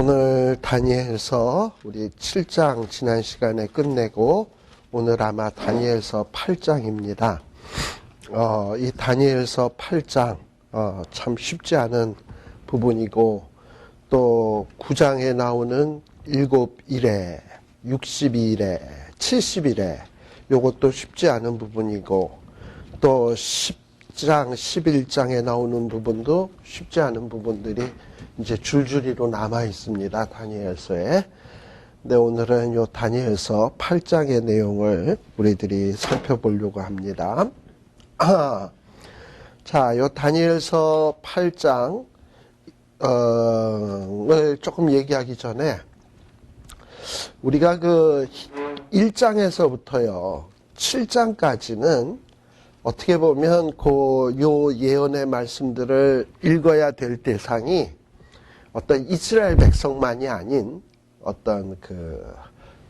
오늘 다니엘서 우리 7장 지난 시간에 끝내고 오늘 아마 다니엘서 8장입니다. 이 다니엘서 8장 참 쉽지 않은 부분이고 또 9장에 나오는 7일에 62일에 70일에 요것도 쉽지 않은 부분이고 또 10장 11장에 나오는 부분도 쉽지 않은 부분들이 이제 줄줄이로 남아 있습니다. 다니엘서에. 근데 오늘은 요 다니엘서 8장의 내용을 우리들이 살펴보려고 합니다. 자, 요 다니엘서 8장을 조금 얘기하기 전에 우리가 그 1장에서부터요 7장까지는 어떻게 보면 요 예언의 말씀들을 읽어야 될 대상이 어떤 이스라엘 백성만이 아닌 어떤 그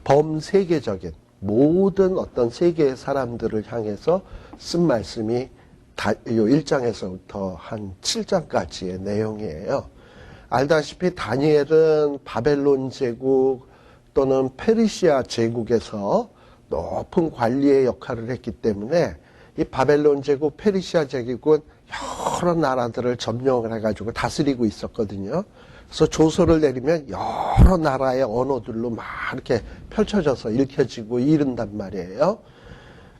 범세계적인 모든 어떤 세계의 사람들을 향해서 쓴 말씀이 요 1장에서부터 한 7장까지의 내용이에요. 알다시피 다니엘은 바벨론 제국 또는 페르시아 제국에서 높은 관리의 역할을 했기 때문에 이 바벨론 제국, 페르시아 제국은 여러 나라들을 점령을 해가지고 다스리고 있었거든요. 그래서 조서를 내리면 여러 나라의 언어들로 막 이렇게 펼쳐져서 읽혀지고 이른단 말이에요.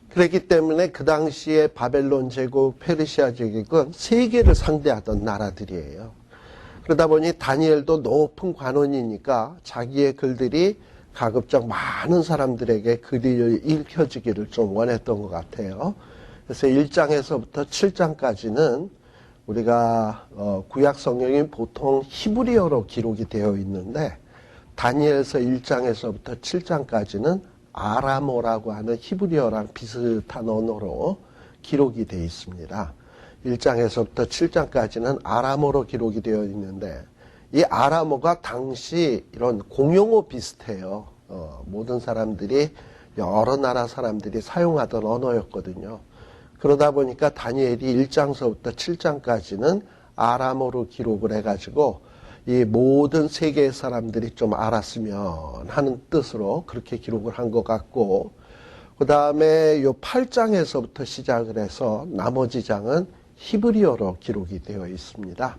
그렇기 때문에 그 당시에 바벨론 제국, 페르시아 제국은 세계를 상대하던 나라들이에요. 그러다 보니 다니엘도 높은 관원이니까 자기의 글들이 가급적 많은 사람들에게 글이 읽혀지기를 좀 원했던 것 같아요. 그래서 1장에서부터 7장까지는 우리가 구약 성경이 보통 히브리어로 기록이 되어 있는데 다니엘서 1장에서부터 7장까지는 아람어라고 하는 히브리어랑 비슷한 언어로 기록이 되어 있습니다. 1장에서부터 7장까지는 아람어로 기록이 되어 있는데 이 아람어가 당시 이런 공용어 비슷해요. 모든 사람들이 여러 나라 사람들이 사용하던 언어였거든요. 그러다 보니까 다니엘이 1장서부터 7장까지는 아람어로 기록을 해가지고 이 모든 세계의 사람들이 좀 알았으면 하는 뜻으로 그렇게 기록을 한 것 같고, 그 다음에 요 8장에서부터 시작을 해서 나머지 장은 히브리어로 기록이 되어 있습니다.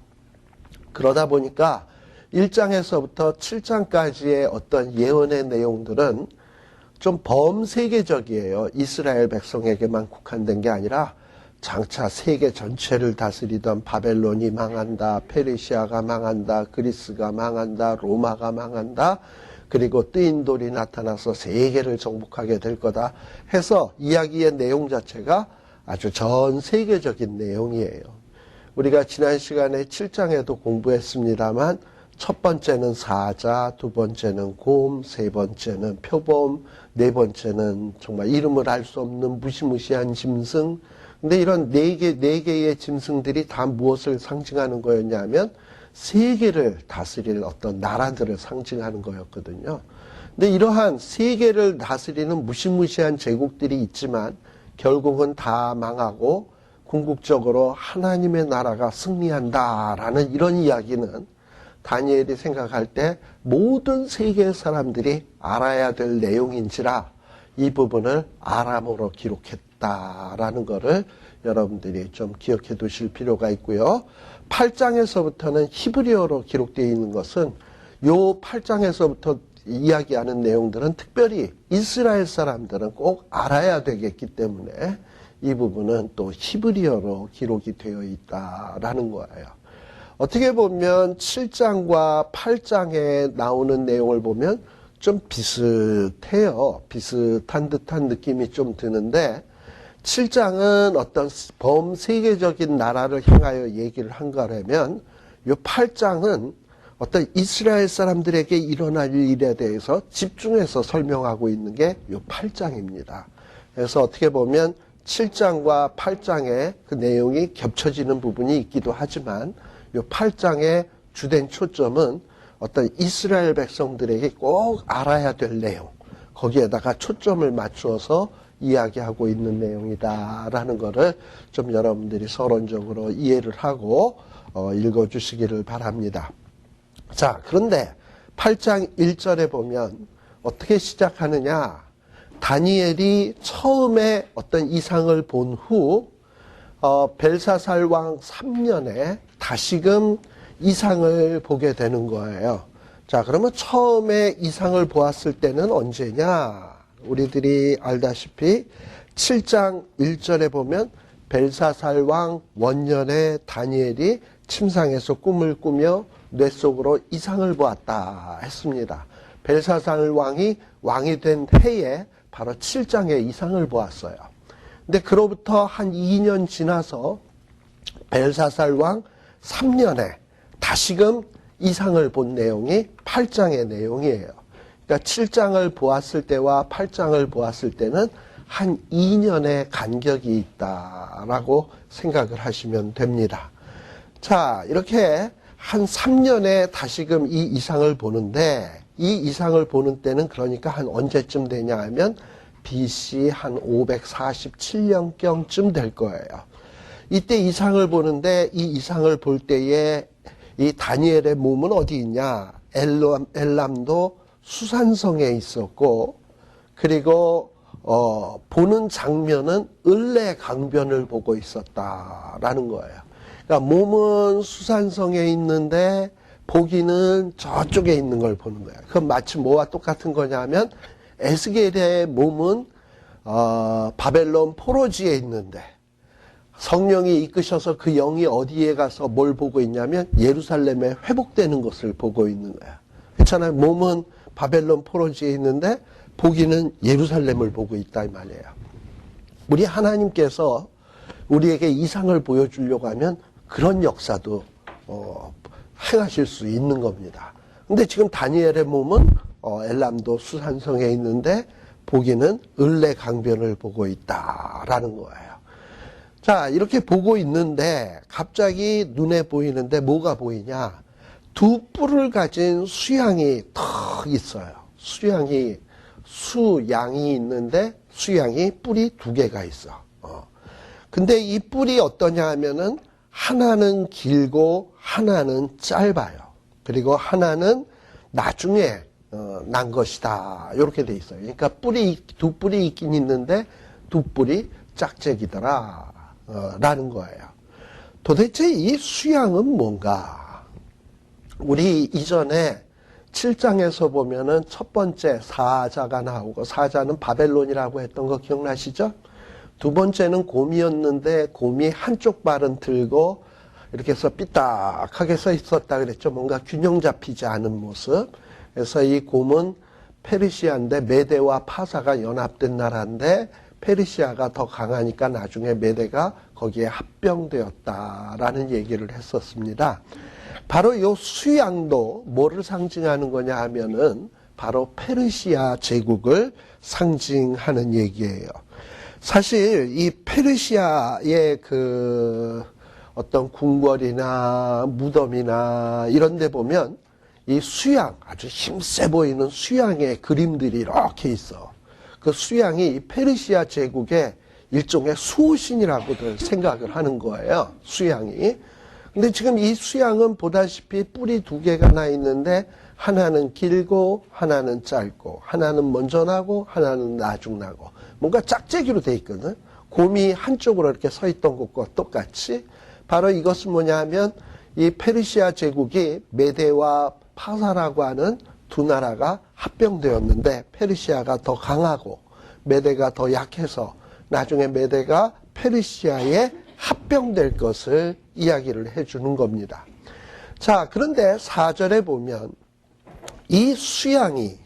그러다 보니까 1장에서부터 7장까지의 어떤 예언의 내용들은 좀 범세계적이에요. 이스라엘 백성에게만 국한된 게 아니라 장차 세계 전체를 다스리던 바벨론이 망한다, 페르시아가 망한다, 그리스가 망한다, 로마가 망한다, 그리고 뜨인 돌이 나타나서 세계를 정복하게 될 거다 해서 이야기의 내용 자체가 아주 전 세계적인 내용이에요. 우리가 지난 시간에 7장에도 공부했습니다만 첫 번째는 사자, 두 번째는 곰, 세 번째는 표범, 네 번째는 정말 이름을 알 수 없는 무시무시한 짐승. 근데 이런 네 개의 짐승들이 다 무엇을 상징하는 거였냐면 세계를 다스릴 어떤 나라들을 상징하는 거였거든요. 근데 이러한 세계를 다스리는 무시무시한 제국들이 있지만 결국은 다 망하고 궁극적으로 하나님의 나라가 승리한다라는 이런 이야기는 다니엘이 생각할 때 모든 세계의 사람들이 알아야 될 내용인지라 이 부분을 아람어로 기록했다라는 것을 여러분들이 좀 기억해 두실 필요가 있고요. 8장에서부터는 히브리어로 기록되어 있는 것은 요 8장에서부터 이야기하는 내용들은 특별히 이스라엘 사람들은 꼭 알아야 되겠기 때문에 이 부분은 또 히브리어로 기록이 되어 있다라는 거예요. 어떻게 보면 7장과 8장에 나오는 내용을 보면 좀 비슷해요. 비슷한 듯한 느낌이 좀 드는데 7장은 어떤 범세계적인 나라를 향하여 얘기를 한 거라면 이 8장은 어떤 이스라엘 사람들에게 일어날 일에 대해서 집중해서 설명하고 있는 게 이 8장입니다. 그래서 어떻게 보면 7장과 8장의 그 내용이 겹쳐지는 부분이 있기도 하지만 이 8장의 주된 초점은 어떤 이스라엘 백성들에게 꼭 알아야 될 내용, 거기에다가 초점을 맞추어서 이야기하고 있는 내용이다라는 것을 좀 여러분들이 서론적으로 이해를 하고 읽어주시기를 바랍니다. 자, 그런데 8장 1절에 보면 어떻게 시작하느냐. 다니엘이 처음에 어떤 이상을 본 후 벨사살 왕 3년에 다시금 이상을 보게 되는 거예요. 자, 그러면 처음에 이상을 보았을 때는 언제냐? 우리들이 알다시피 7장 1절에 보면 벨사살 왕 원년에 다니엘이 침상에서 꿈을 꾸며 뇌 속으로 이상을 보았다 했습니다. 벨사살 왕이 왕이 된 해에 바로 7장에 이상을 보았어요. 근데 그로부터 한 2년 지나서 벨사살 왕 3년에 다시금 이상을 본 내용이 8장의 내용이에요. 그러니까 7장을 보았을 때와 8장을 보았을 때는 한 2년의 간격이 있다라고 생각을 하시면 됩니다. 자, 이렇게 한 3년에 다시금 이 이상을 보는데, 이 이상을 보는 때는 그러니까 한 언제쯤 되냐 하면 BC 한 547년경쯤 될 거예요. 이때 이상을 보는데, 이 이상을 볼 때에 이 다니엘의 몸은 어디 있냐? 엘람도 수산성에 있었고, 그리고 보는 장면은 을레 강변을 보고 있었다라는 거예요. 그러니까 몸은 수산성에 있는데 보기는 저쪽에 있는 걸 보는 거예요. 그건 마치 뭐와 똑같은 거냐면 에스겔의 몸은 바벨론 포로지에 있는데 성령이 이끄셔서 그 영이 어디에 가서 뭘 보고 있냐면 예루살렘에 회복되는 것을 보고 있는 거야. 그렇잖아요. 몸은 바벨론 포로지에 있는데 보기는 예루살렘을 보고 있다 이 말이에요. 우리 하나님께서 우리에게 이상을 보여주려고 하면 그런 역사도 행하실 수 있는 겁니다. 근데 지금 다니엘의 몸은 엘람도 수산성에 있는데 보기는 을레 강변을 보고 있다라는 거예요. 자, 이렇게 보고 있는데 갑자기 눈에 보이는데 뭐가 보이냐? 두 뿔을 가진 수양이 턱 있어요. 수양이 있는데 수양이 뿔이 두 개가 있어. 근데 이 뿔이 어떠냐 하면은 하나는 길고 하나는 짧아요. 그리고 하나는 나중에 난 것이다. 이렇게 돼 있어요. 그러니까 두 뿔이 있긴 있는데 두 뿔이 짝짝이더라. 라는 거예요. 도대체 이 수양은 뭔가? 우리 이전에 7장에서 보면은 첫 번째 사자가 나오고, 사자는 바벨론이라고 했던 거 기억나시죠? 두 번째는 곰이었는데 곰이 한쪽 발은 들고 이렇게 해서 삐딱하게 서 있었다 그랬죠. 뭔가 균형 잡히지 않은 모습. 그래서 이 곰은 페르시아인데 메대와 파사가 연합된 나라인데 페르시아가 더 강하니까 나중에 메대가 거기에 합병되었다라는 얘기를 했었습니다. 바로 이 수양도 뭐를 상징하는 거냐 하면은 바로 페르시아 제국을 상징하는 얘기예요. 사실 이 페르시아의 그 어떤 궁궐이나 무덤이나 이런 데 보면 이 수양, 아주 힘세 보이는 수양의 그림들이 이렇게 있어. 그 수양이 페르시아 제국의 일종의 수호신이라고들 생각을 하는 거예요. 수양이. 근데 지금 이 수양은 보다시피 뿔이 두 개가 나 있는데 하나는 길고 하나는 짧고 하나는 먼저 나고 하나는 나중 나고 뭔가 짝재기로 돼 있거든. 곰이 한쪽으로 이렇게 서 있던 것과 똑같이 바로 이것은 뭐냐 하면 이 페르시아 제국이 메대와 파사라고 하는 두 나라가 합병되었는데 페르시아가 더 강하고 메대가 더 약해서 나중에 메대가 페르시아에 합병될 것을 이야기를 해주는 겁니다. 자, 그런데 4절에 보면 이 수양이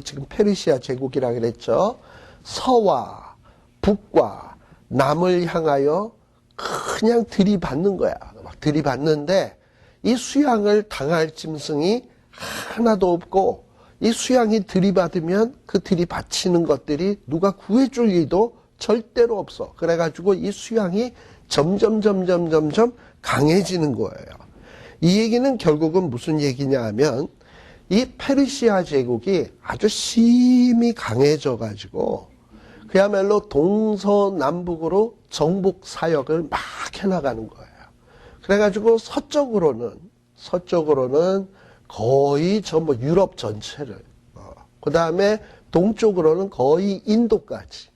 지금 페르시아 제국이라 그랬죠. 서와 북과 남을 향하여 그냥 들이받는 거야. 막 들이받는데 이 수양을 당할 짐승이 하나도 없고 이 수양이 들이받으면 그 들이받치는 것들이 누가 구해줄 리도 절대로 없어. 그래가지고 이 수양이 점점 강해지는 거예요. 이 얘기는 결국은 무슨 얘기냐 하면 이 페르시아 제국이 아주 심히 강해져가지고 그야말로 동서남북으로 정복 사역을 막 해나가는 거예요. 그래가지고 서쪽으로는 거의 전부 유럽 전체를, 그 다음에 동쪽으로는 거의 인도까지,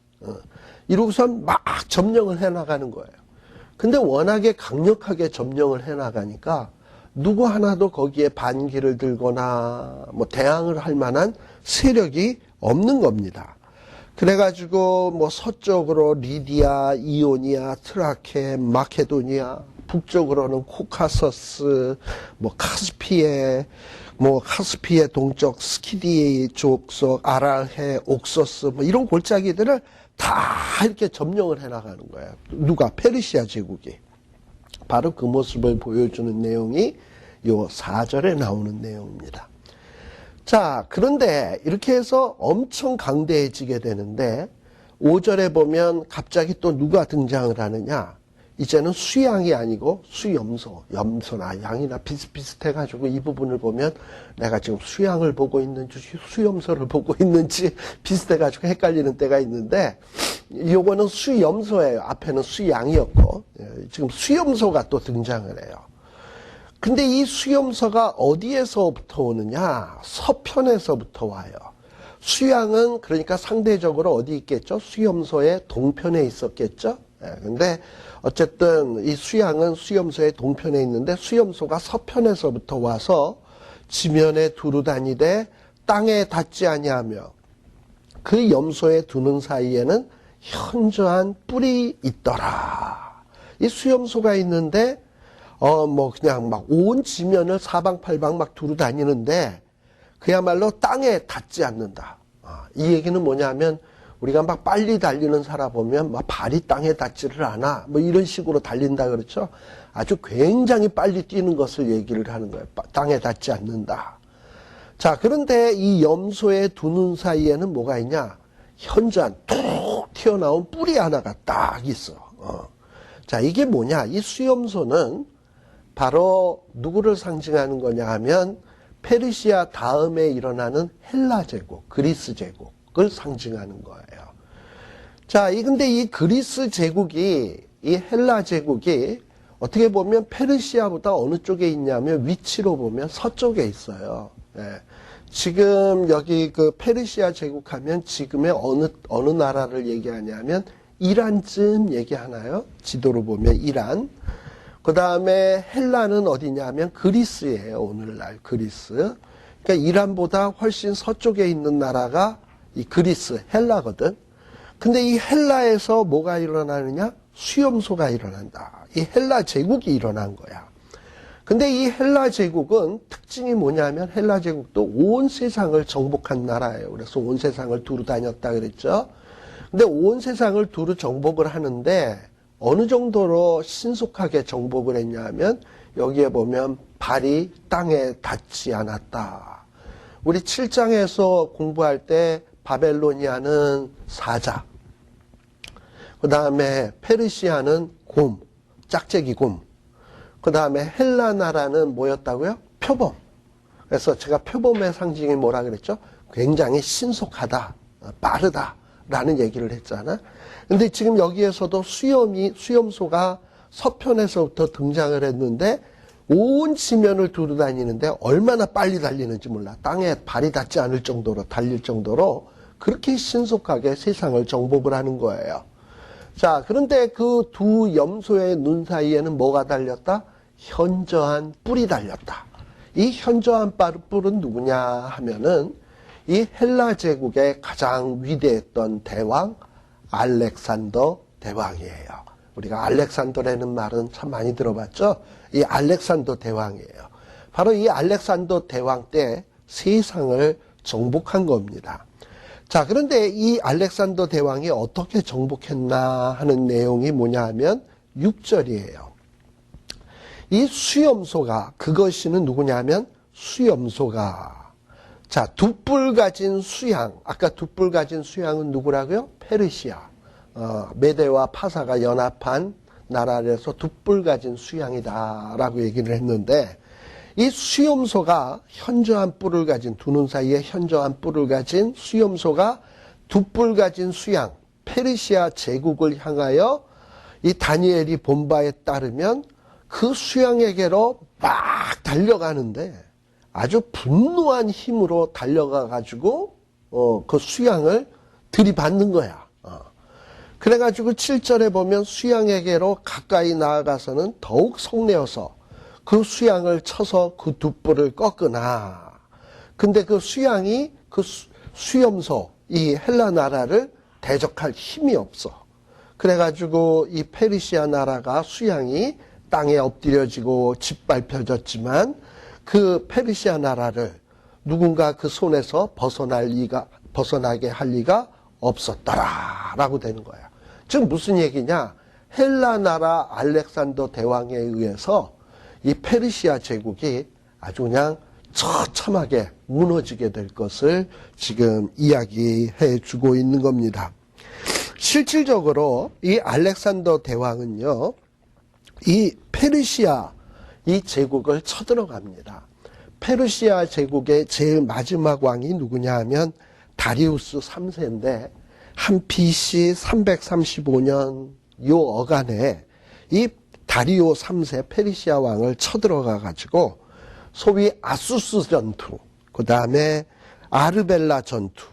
이러고선 막 점령을 해나가는 거예요. 근데 워낙에 강력하게 점령을 해나가니까 누구 하나도 거기에 반기를 들거나 뭐 대항을 할 만한 세력이 없는 겁니다. 그래가지고 뭐 서쪽으로 리디아, 이오니아, 트라케, 마케도니아, 북쪽으로는 코카서스, 뭐 카스피에 동쪽 스키디에 족속, 아랄해, 옥소스 뭐 이런 골짜기들을 다 이렇게 점령을 해나가는 거예요. 누가? 페르시아 제국이. 바로 그 모습을 보여주는 내용이 요 4절에 나오는 내용입니다. 자, 그런데 이렇게 해서 엄청 강대해지게 되는데 5절에 보면 갑자기 또 누가 등장을 하느냐? 이제는 수양이 아니고 수염소, 염소나 양이나 비슷비슷해가지고 이 부분을 보면 내가 지금 수양을 보고 있는지 수염소를 보고 있는지 비슷해가지고 헷갈리는 때가 있는데 요거는 수염소예요. 앞에는 수양이었고 지금 수염소가 또 등장을 해요. 근데 이 수염소가 어디에서부터 오느냐? 서편에서부터 와요. 수양은 그러니까 상대적으로 어디 있겠죠? 수염소의 동편에 있었겠죠? 근데 어쨌든 이 수양은 수염소의 동편에 있는데 수염소가 서편에서부터 와서 지면에 두루 다니되 땅에 닿지 아니하며 그 염소에 두는 사이에는 현저한 뿔이 있더라. 이 수염소가 있는데 그냥 막 온 지면을 사방팔방 막 두루 다니는데 그야말로 땅에 닿지 않는다. 이 얘기는 뭐냐면 우리가 막 빨리 달리는 사람 보면 막 발이 땅에 닿지를 않아. 뭐 이런 식으로 달린다 그렇죠. 아주 굉장히 빨리 뛰는 것을 얘기를 하는 거예요. 땅에 닿지 않는다. 자, 그런데 이 염소의 두 눈 사이에는 뭐가 있냐? 현저한 툭 튀어나온 뿔이 하나가 딱 있어. 자, 이게 뭐냐? 이 수염소는 바로 누구를 상징하는 거냐 하면 페르시아 다음에 일어나는 헬라 제국, 그리스 제국을 상징하는 거예요. 자, 근데 이 그리스 제국이, 이 헬라 제국이 어떻게 보면 페르시아보다 어느 쪽에 있냐면 위치로 보면 서쪽에 있어요. 지금 여기 그 페르시아 제국 하면 지금의 어느 나라를 얘기하냐면 이란쯤 얘기하나요? 지도로 보면 이란. 그 다음에 헬라는 어디냐면 그리스예요. 오늘날 그리스. 그러니까 이란보다 훨씬 서쪽에 있는 나라가 이 그리스, 헬라거든. 근데 이 헬라에서 뭐가 일어나느냐? 수염소가 일어난다. 이 헬라 제국이 일어난 거야. 근데 이 헬라 제국은 특징이 뭐냐면 헬라 제국도 온 세상을 정복한 나라예요. 그래서 온 세상을 두루 다녔다 그랬죠. 근데 온 세상을 두루 정복을 하는데 어느 정도로 신속하게 정복을 했냐면 여기에 보면 발이 땅에 닿지 않았다. 우리 7장에서 공부할 때 바벨로니아는 사자, 그 다음에 페르시아는 곰, 짝재기 곰, 그 다음에 헬라 나라는 뭐였다고요? 표범. 그래서 제가 표범의 상징이 뭐라 그랬죠? 굉장히 신속하다, 빠르다 라는 얘기를 했잖아. 근데 지금 여기에서도 수염소가 서편에서부터 등장을 했는데 온 지면을 두루 다니는데 얼마나 빨리 달리는지 몰라. 땅에 발이 닿지 않을 정도로 달릴 정도로 그렇게 신속하게 세상을 정복을 하는 거예요. 자, 그런데 그 두 염소의 눈 사이에는 뭐가 달렸다? 현저한 뿔이 달렸다. 이 현저한 뿔은 누구냐 하면은 이 헬라 제국의 가장 위대했던 대왕 알렉산더 대왕이에요. 우리가 알렉산더라는 말은 참 많이 들어봤죠? 이 알렉산더 대왕이에요. 바로 이 알렉산더 대왕 때 세상을 정복한 겁니다. 자, 그런데 이 알렉산더 대왕이 어떻게 정복했나 하는 내용이 뭐냐 하면 6절이에요. 이 수염소가, 그것이는 누구냐면 수염소가, 자, 두 뿔 가진 수양, 아까 두 뿔 가진 수양은 누구라고요? 페르시아. 메대와 파사가 연합한 나라에서 두 뿔 가진 수양이다라고 얘기를 했는데 이 수염소가 현저한 뿔을 가진, 두 눈 사이에 현저한 뿔을 가진 수염소가 두 뿔 가진 수양, 페르시아 제국을 향하여 이 다니엘이 본 바에 따르면 그 수양에게로 막 달려가는데 아주 분노한 힘으로 달려가 가지고 그 수양을 들이받는 거야. 그래가지고 7절에 보면 수양에게로 가까이 나아가서는 더욱 성내어서 그 수양을 쳐서 그 두 뿔을 꺾으나, 근데 그 수양이 그 수염소 이 헬라 나라를 대적할 힘이 없어. 그래가지고 이 페르시아 나라가 수양이 땅에 엎드려지고 짓밟혀졌지만 그 페르시아 나라를 누군가 그 손에서 벗어나게 할 리가 없었더라라고 되는 거야. 즉 무슨 얘기냐? 헬라 나라 알렉산더 대왕에 의해서 이 페르시아 제국이 아주 그냥 처참하게 무너지게 될 것을 지금 이야기해 주고 있는 겁니다. 실질적으로 이 알렉산더 대왕은요, 이 페르시아 이 제국을 쳐들어갑니다. 페르시아 제국의 제일 마지막 왕이 누구냐 하면 다리우스 3세인데 한 BC 335년 요 어간에 이 다리오 3세 페르시아 왕을 쳐들어가 가지고 소위 아수스 전투, 그 다음에 아르벨라 전투,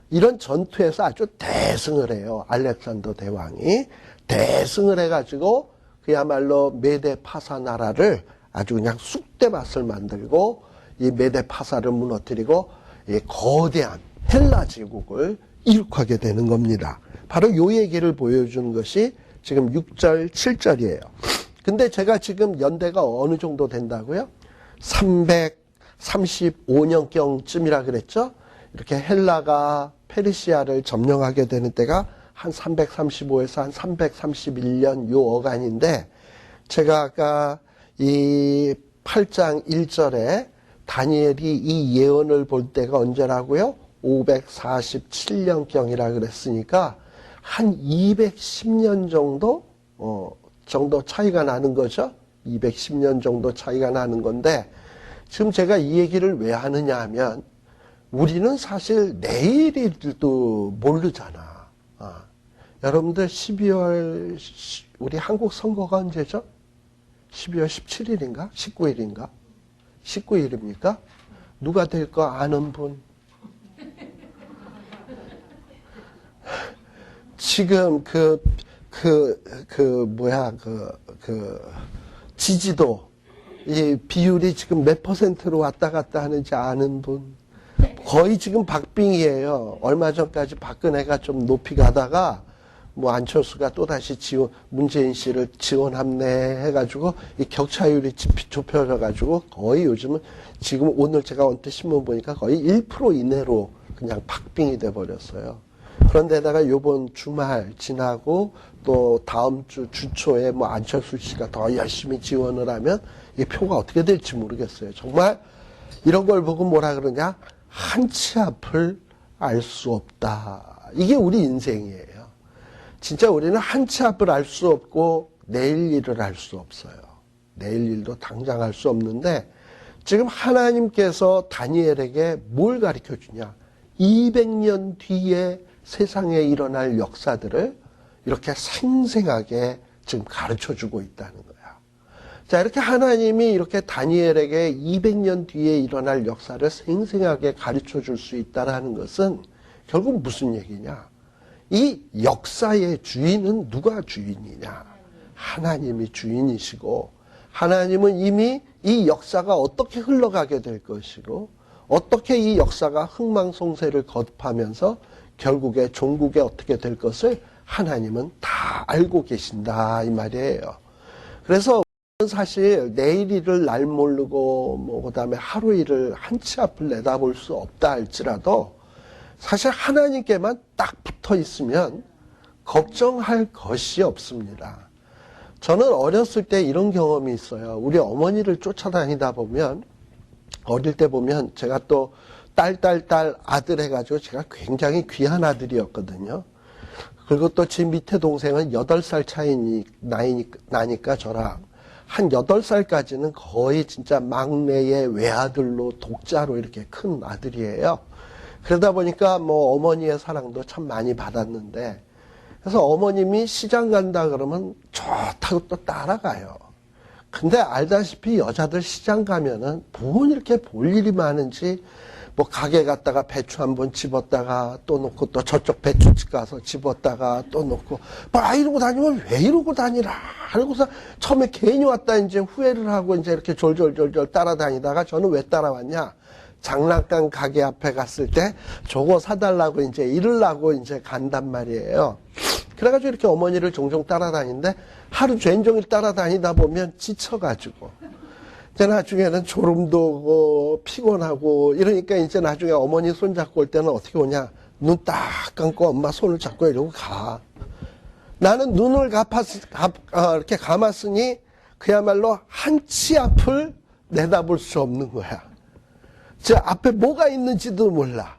이런 전투에서 아주 대승을 해요. 알렉산더 대왕이 대승을 해가지고 그야말로 메데 파사 나라를 아주 그냥 쑥대밭을 만들고 이 메데 파사를 무너뜨리고 이 거대한 헬라 제국을 이룩하게 되는 겁니다. 바로 요 얘기를 보여주는 것이 지금 6절, 7절이에요. 근데 제가 지금 연대가 어느 정도 된다고요? 335년경쯤이라 그랬죠? 이렇게 헬라가 페르시아를 점령하게 되는 때가 한 335에서 한 331년 요 어간인데, 제가 아까 이 8장 1절에 다니엘이 이 예언을 볼 때가 언제라고요? 547년경이라 그랬으니까 한 210년 정도 차이가 나는 거죠. 210년 정도 차이가 나는 건데, 지금 제가 이 얘기를 왜 하느냐 하면 우리는 사실 내일일도 모르잖아. 여러분들 12월 우리 한국 선거가 언제죠? 12월 17일인가? 19일인가? 19일입니까? 누가 될 거 아는 분? 지금 지지도, 이 비율이 지금 몇 %로 왔다 갔다 하는지 아는 분? 거의 지금 박빙이에요. 얼마 전까지 박근혜가 좀 높이 가다가 뭐 안철수가 또다시 문재인 씨를 지원합네 해가지고 이 격차율이 좁혀져가지고 거의 요즘은 지금 오늘 제가 언뜻 신문 보니까 거의 1% 이내로 그냥 박빙이 돼버렸어요. 그런데다가 요번 주말 지나고 또 다음 주 주초에 뭐 안철수 씨가 더 열심히 지원을 하면 이 표가 어떻게 될지 모르겠어요. 정말 이런 걸 보고 뭐라 그러냐? 한치 앞을 알 수 없다. 이게 우리 인생이에요. 진짜 우리는 한치 앞을 알 수 없고 내일 일을 알 수 없어요. 내일 일도 당장 알 수 없는데 지금 하나님께서 다니엘에게 뭘 가르쳐 주냐? 200년 뒤에 세상에 일어날 역사들을 이렇게 생생하게 지금 가르쳐 주고 있다는 거야. 자, 이렇게 하나님이 이렇게 다니엘에게 200년 뒤에 일어날 역사를 생생하게 가르쳐 줄 수 있다는 것은 결국 무슨 얘기냐? 이 역사의 주인은 누가 주인이냐? 하나님이 주인이시고, 하나님은 이미 이 역사가 어떻게 흘러가게 될 것이고, 어떻게 이 역사가 흥망성쇠를 거듭하면서 결국에 종국에 어떻게 될 것을 하나님은 다 알고 계신다, 이 말이에요. 그래서 사실 내일 일을 날 모르고 뭐 그다음에 하루 일을 한치 앞을 내다볼 수 없다 할지라도 사실 하나님께만 딱 붙어 있으면 걱정할 것이 없습니다. 저는 어렸을 때 이런 경험이 있어요. 우리 어머니를 쫓아다니다 보면, 어릴 때 보면 제가 또 딸 아들 해가지고 제가 굉장히 귀한 아들이었거든요. 그리고 또 제 밑에 동생은 8살 차이 나니까 저랑 한 8살까지는 거의 진짜 막내의 외아들로 독자로 이렇게 큰 아들이에요. 그러다 보니까 뭐 어머니의 사랑도 참 많이 받았는데, 그래서 어머님이 시장 간다 그러면 좋다고 또 따라가요. 근데 알다시피 여자들 시장 가면은 뭘 이렇게 볼 일이 많은지 뭐 가게 갔다가 배추 한번 집었다가 또 놓고 또 저쪽 배추집 가서 집었다가 또 놓고 막 이러고 다니면 왜 이러고 다니라 하고서 처음에 괜히 왔다 이제 후회를 하고 이제 이렇게 졸졸졸졸 따라다니다가 저는 왜 따라왔냐? 장난감 가게 앞에 갔을 때 저거 사달라고 이제 이러려고 이제 간단 말이에요. 그래가지고 이렇게 어머니를 종종 따라다니는데 하루 종일 따라다니다 보면 지쳐가지고 이제 나중에는 졸음도 오고 피곤하고 이러니까 이제 나중에 어머니 손 잡고 올 때는 어떻게 오냐? 눈 딱 감고 엄마 손을 잡고 이러고 가. 나는 눈을 이렇게 감았으니 그야말로 한치 앞을 내다볼 수 없는 거야. 저 앞에 뭐가 있는지도 몰라.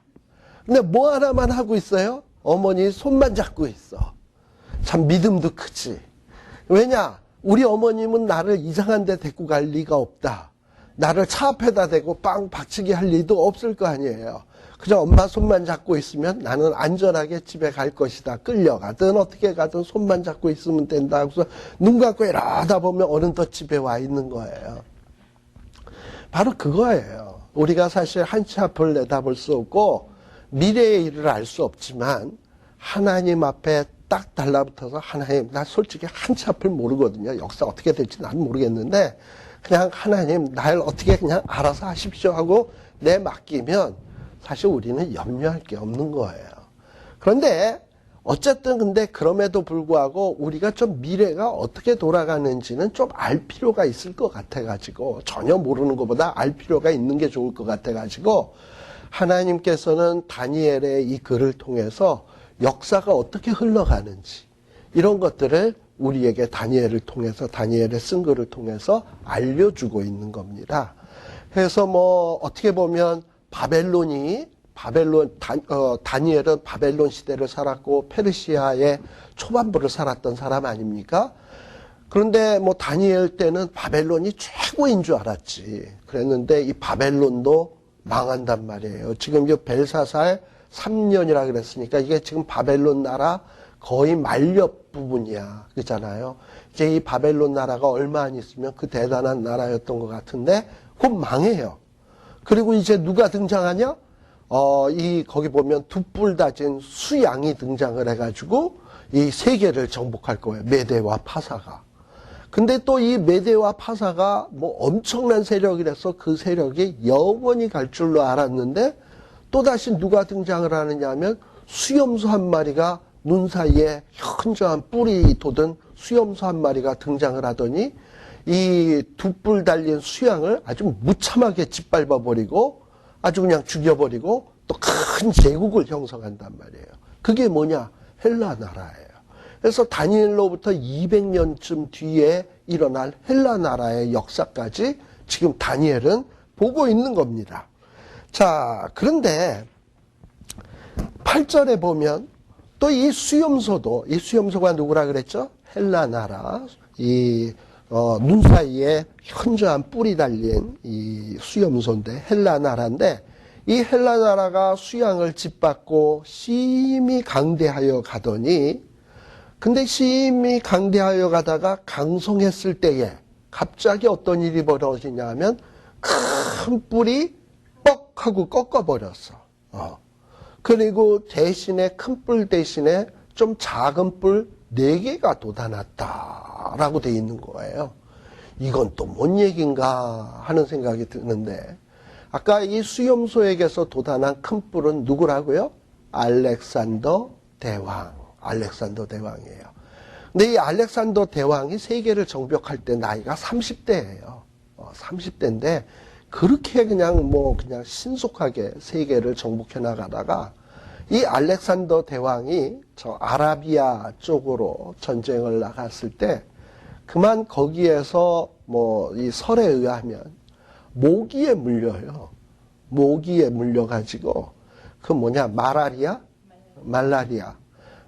근데 뭐 하나만 하고 있어요? 어머니 손만 잡고 있어. 참 믿음도 크지. 왜냐? 우리 어머님은 나를 이상한 데 데리고 갈 리가 없다. 나를 차 앞에다 대고 빵 박치기 할 리도 없을 거 아니에요. 그저 엄마 손만 잡고 있으면 나는 안전하게 집에 갈 것이다. 끌려가든 어떻게 가든 손만 잡고 있으면 된다. 그래서 눈 감고 이러다 보면 어느덧 집에 와 있는 거예요. 바로 그거예요. 우리가 사실 한치 앞을 내다볼 수 없고 미래의 일을 알 수 없지만 하나님 앞에 딱 달라붙어서 하나님, 나 솔직히 한치 앞을 모르거든요. 역사 어떻게 될지 난 모르겠는데 그냥 하나님 날 어떻게 그냥 알아서 하십시오 하고 내 맡기면 사실 우리는 염려할 게 없는 거예요. 그런데 어쨌든 근데 그럼에도 불구하고 우리가 좀 미래가 어떻게 돌아가는지는 좀 알 필요가 있을 것 같아가지고 전혀 모르는 것보다 알 필요가 있는 게 좋을 것 같아가지고 하나님께서는 다니엘의 이 글을 통해서 역사가 어떻게 흘러가는지 이런 것들을 우리에게 다니엘을 통해서 다니엘의 쓴 글을 통해서 알려주고 있는 겁니다. 그래서 뭐 어떻게 보면 다니엘은 바벨론 시대를 살았고 페르시아의 초반부를 살았던 사람 아닙니까? 그런데 뭐 다니엘 때는 바벨론이 최고인 줄 알았지. 그랬는데 이 바벨론도 망한단 말이에요. 지금 이 벨사살 3년이라 그랬으니까 이게 지금 바벨론 나라 거의 만렵 부분이야. 그렇잖아요. 이제 이 바벨론 나라가 얼마 안 있으면 그 대단한 나라였던 것 같은데 곧 망해요. 그리고 이제 누가 등장하냐? 거기 보면 두 뿔 다진 수양이 등장을 해가지고 이 세계를 정복할 거예요. 메대와 파사가. 근데 또 이 메대와 파사가 뭐 엄청난 세력이라서 그 세력이 영원히 갈 줄로 알았는데 또다시 누가 등장을 하느냐 하면 수염소 한 마리가 눈 사이에 현저한 뿔이 돋은 수염소 한 마리가 등장을 하더니 이 두 뿔 달린 수양을 아주 무참하게 짓밟아버리고 아주 그냥 죽여버리고 또 큰 제국을 형성한단 말이에요. 그게 뭐냐? 헬라 나라예요. 그래서 다니엘로부터 200년쯤 뒤에 일어날 헬라 나라의 역사까지 지금 다니엘은 보고 있는 겁니다. 자, 그런데 8절에 보면 또 이 수염소가 누구라 그랬죠? 헬라 나라, 눈 사이에 현저한 뿔이 달린 이 수염소인데 헬라 나라인데 이 헬라 나라가 수양을 짓밟고 심히 강대하여 가더니 근데 심히 강대하여 가다가 강성했을 때에 갑자기 어떤 일이 벌어지냐 하면 큰 뿔이 뻑 하고 꺾어버렸어. 그리고 대신에 큰 뿔 대신에 좀 작은 뿔 4개가 돋아났다라고 돼 있는 거예요. 이건 또 뭔 얘기인가 하는 생각이 드는데 아까 이 수염소에게서 돋아난 큰 뿔은 누구라고요? 알렉산더 대왕이에요. 근데 이 알렉산더 대왕이 세계를 정복할 때 나이가 30대예요. 30대인데 그렇게 그냥 신속하게 세계를 정복해 나가다가 이 알렉산더 대왕이 저 아라비아 쪽으로 전쟁을 나갔을 때 그만 거기에서 이 설에 의하면 모기에 물려요. 모기에 물려가지고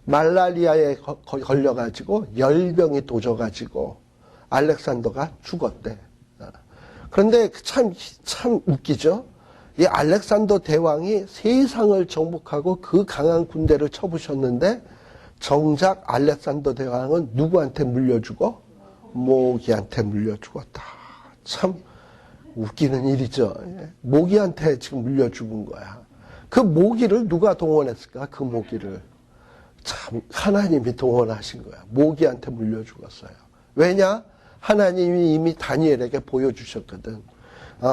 말라리아에 걸려가지고 열병이 도져가지고 알렉산더가 죽었대. 그런데 참 웃기죠? 이 알렉산더 대왕이 세상을 정복하고 그 강한 군대를 쳐부셨는데 정작 알렉산더 대왕은 누구한테 물려 죽어? 모기한테 물려 죽었다. 참 웃기는 일이죠. 모기한테 지금 물려 죽은 거야. 그 모기를 누가 동원했을까? 그 모기를 참 하나님이 동원하신 거야. 모기한테 물려 죽었어요. 왜냐? 하나님이 이미 다니엘에게 보여주셨거든.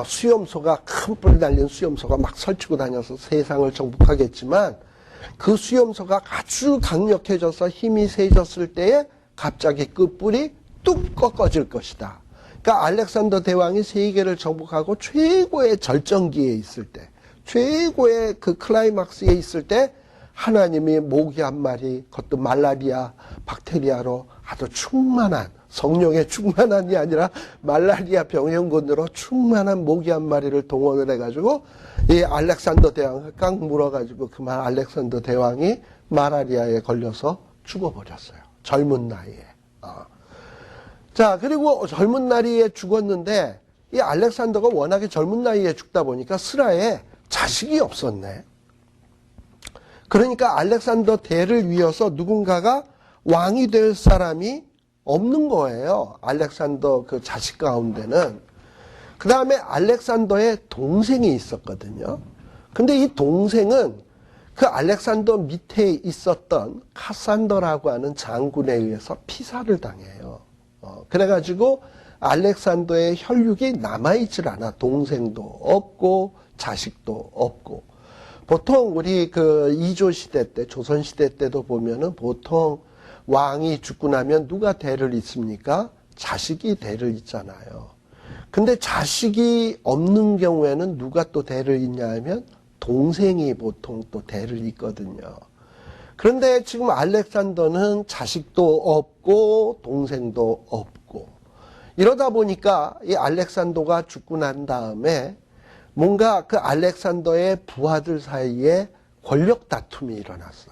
수염소가, 큰 뿔 달린 수염소가 막 설치고 다녀서 세상을 정복하겠지만 그 수염소가 아주 강력해져서 힘이 세졌을 때에 갑자기 그 뿔이 뚝 꺾어질 것이다. 그러니까 알렉산더 대왕이 세계를 정복하고 최고의 절정기에 있을 때, 최고의 그 클라이막스에 있을 때 하나님이 모기 한 마리, 그것도 말라리아 박테리아로 아주 충만한, 성령의 충만한이 아니라 말라리아 병행군으로 충만한 모기 한 마리를 동원을 해가지고 이 알렉산더 대왕을 깡 물어가지고 그만 알렉산더 대왕이 말라리아에 걸려서 죽어버렸어요. 젊은 나이에. 자, 그리고 젊은 나이에 죽었는데 이 알렉산더가 워낙에 젊은 나이에 죽다 보니까 스라에 자식이 없었네. 그러니까 알렉산더 대를 이어서 누군가가 왕이 될 사람이 없는 거예요. 알렉산더 그 자식 가운데는. 그 다음에 알렉산더의 동생이 있었거든요. 근데 이 동생은 그 알렉산더 밑에 있었던 카산더라고 하는 장군에 의해서 피살을 당해요. 그래가지고 알렉산더의 혈육이 남아있질 않아. 동생도 없고 자식도 없고. 보통 우리 그 이조 시대 때, 조선 시대 때도 보면은 보통 왕이 죽고 나면 누가 대를 잇습니까? 자식이 대를 잇잖아요. 근데 자식이 없는 경우에는 누가 또 대를 잇냐 하면 동생이 보통 또 대를 잇거든요. 그런데 지금 알렉산더는 자식도 없고 동생도 없고 이러다 보니까 이 알렉산더가 죽고 난 다음에 뭔가 그 알렉산더의 부하들 사이에 권력 다툼이 일어났어.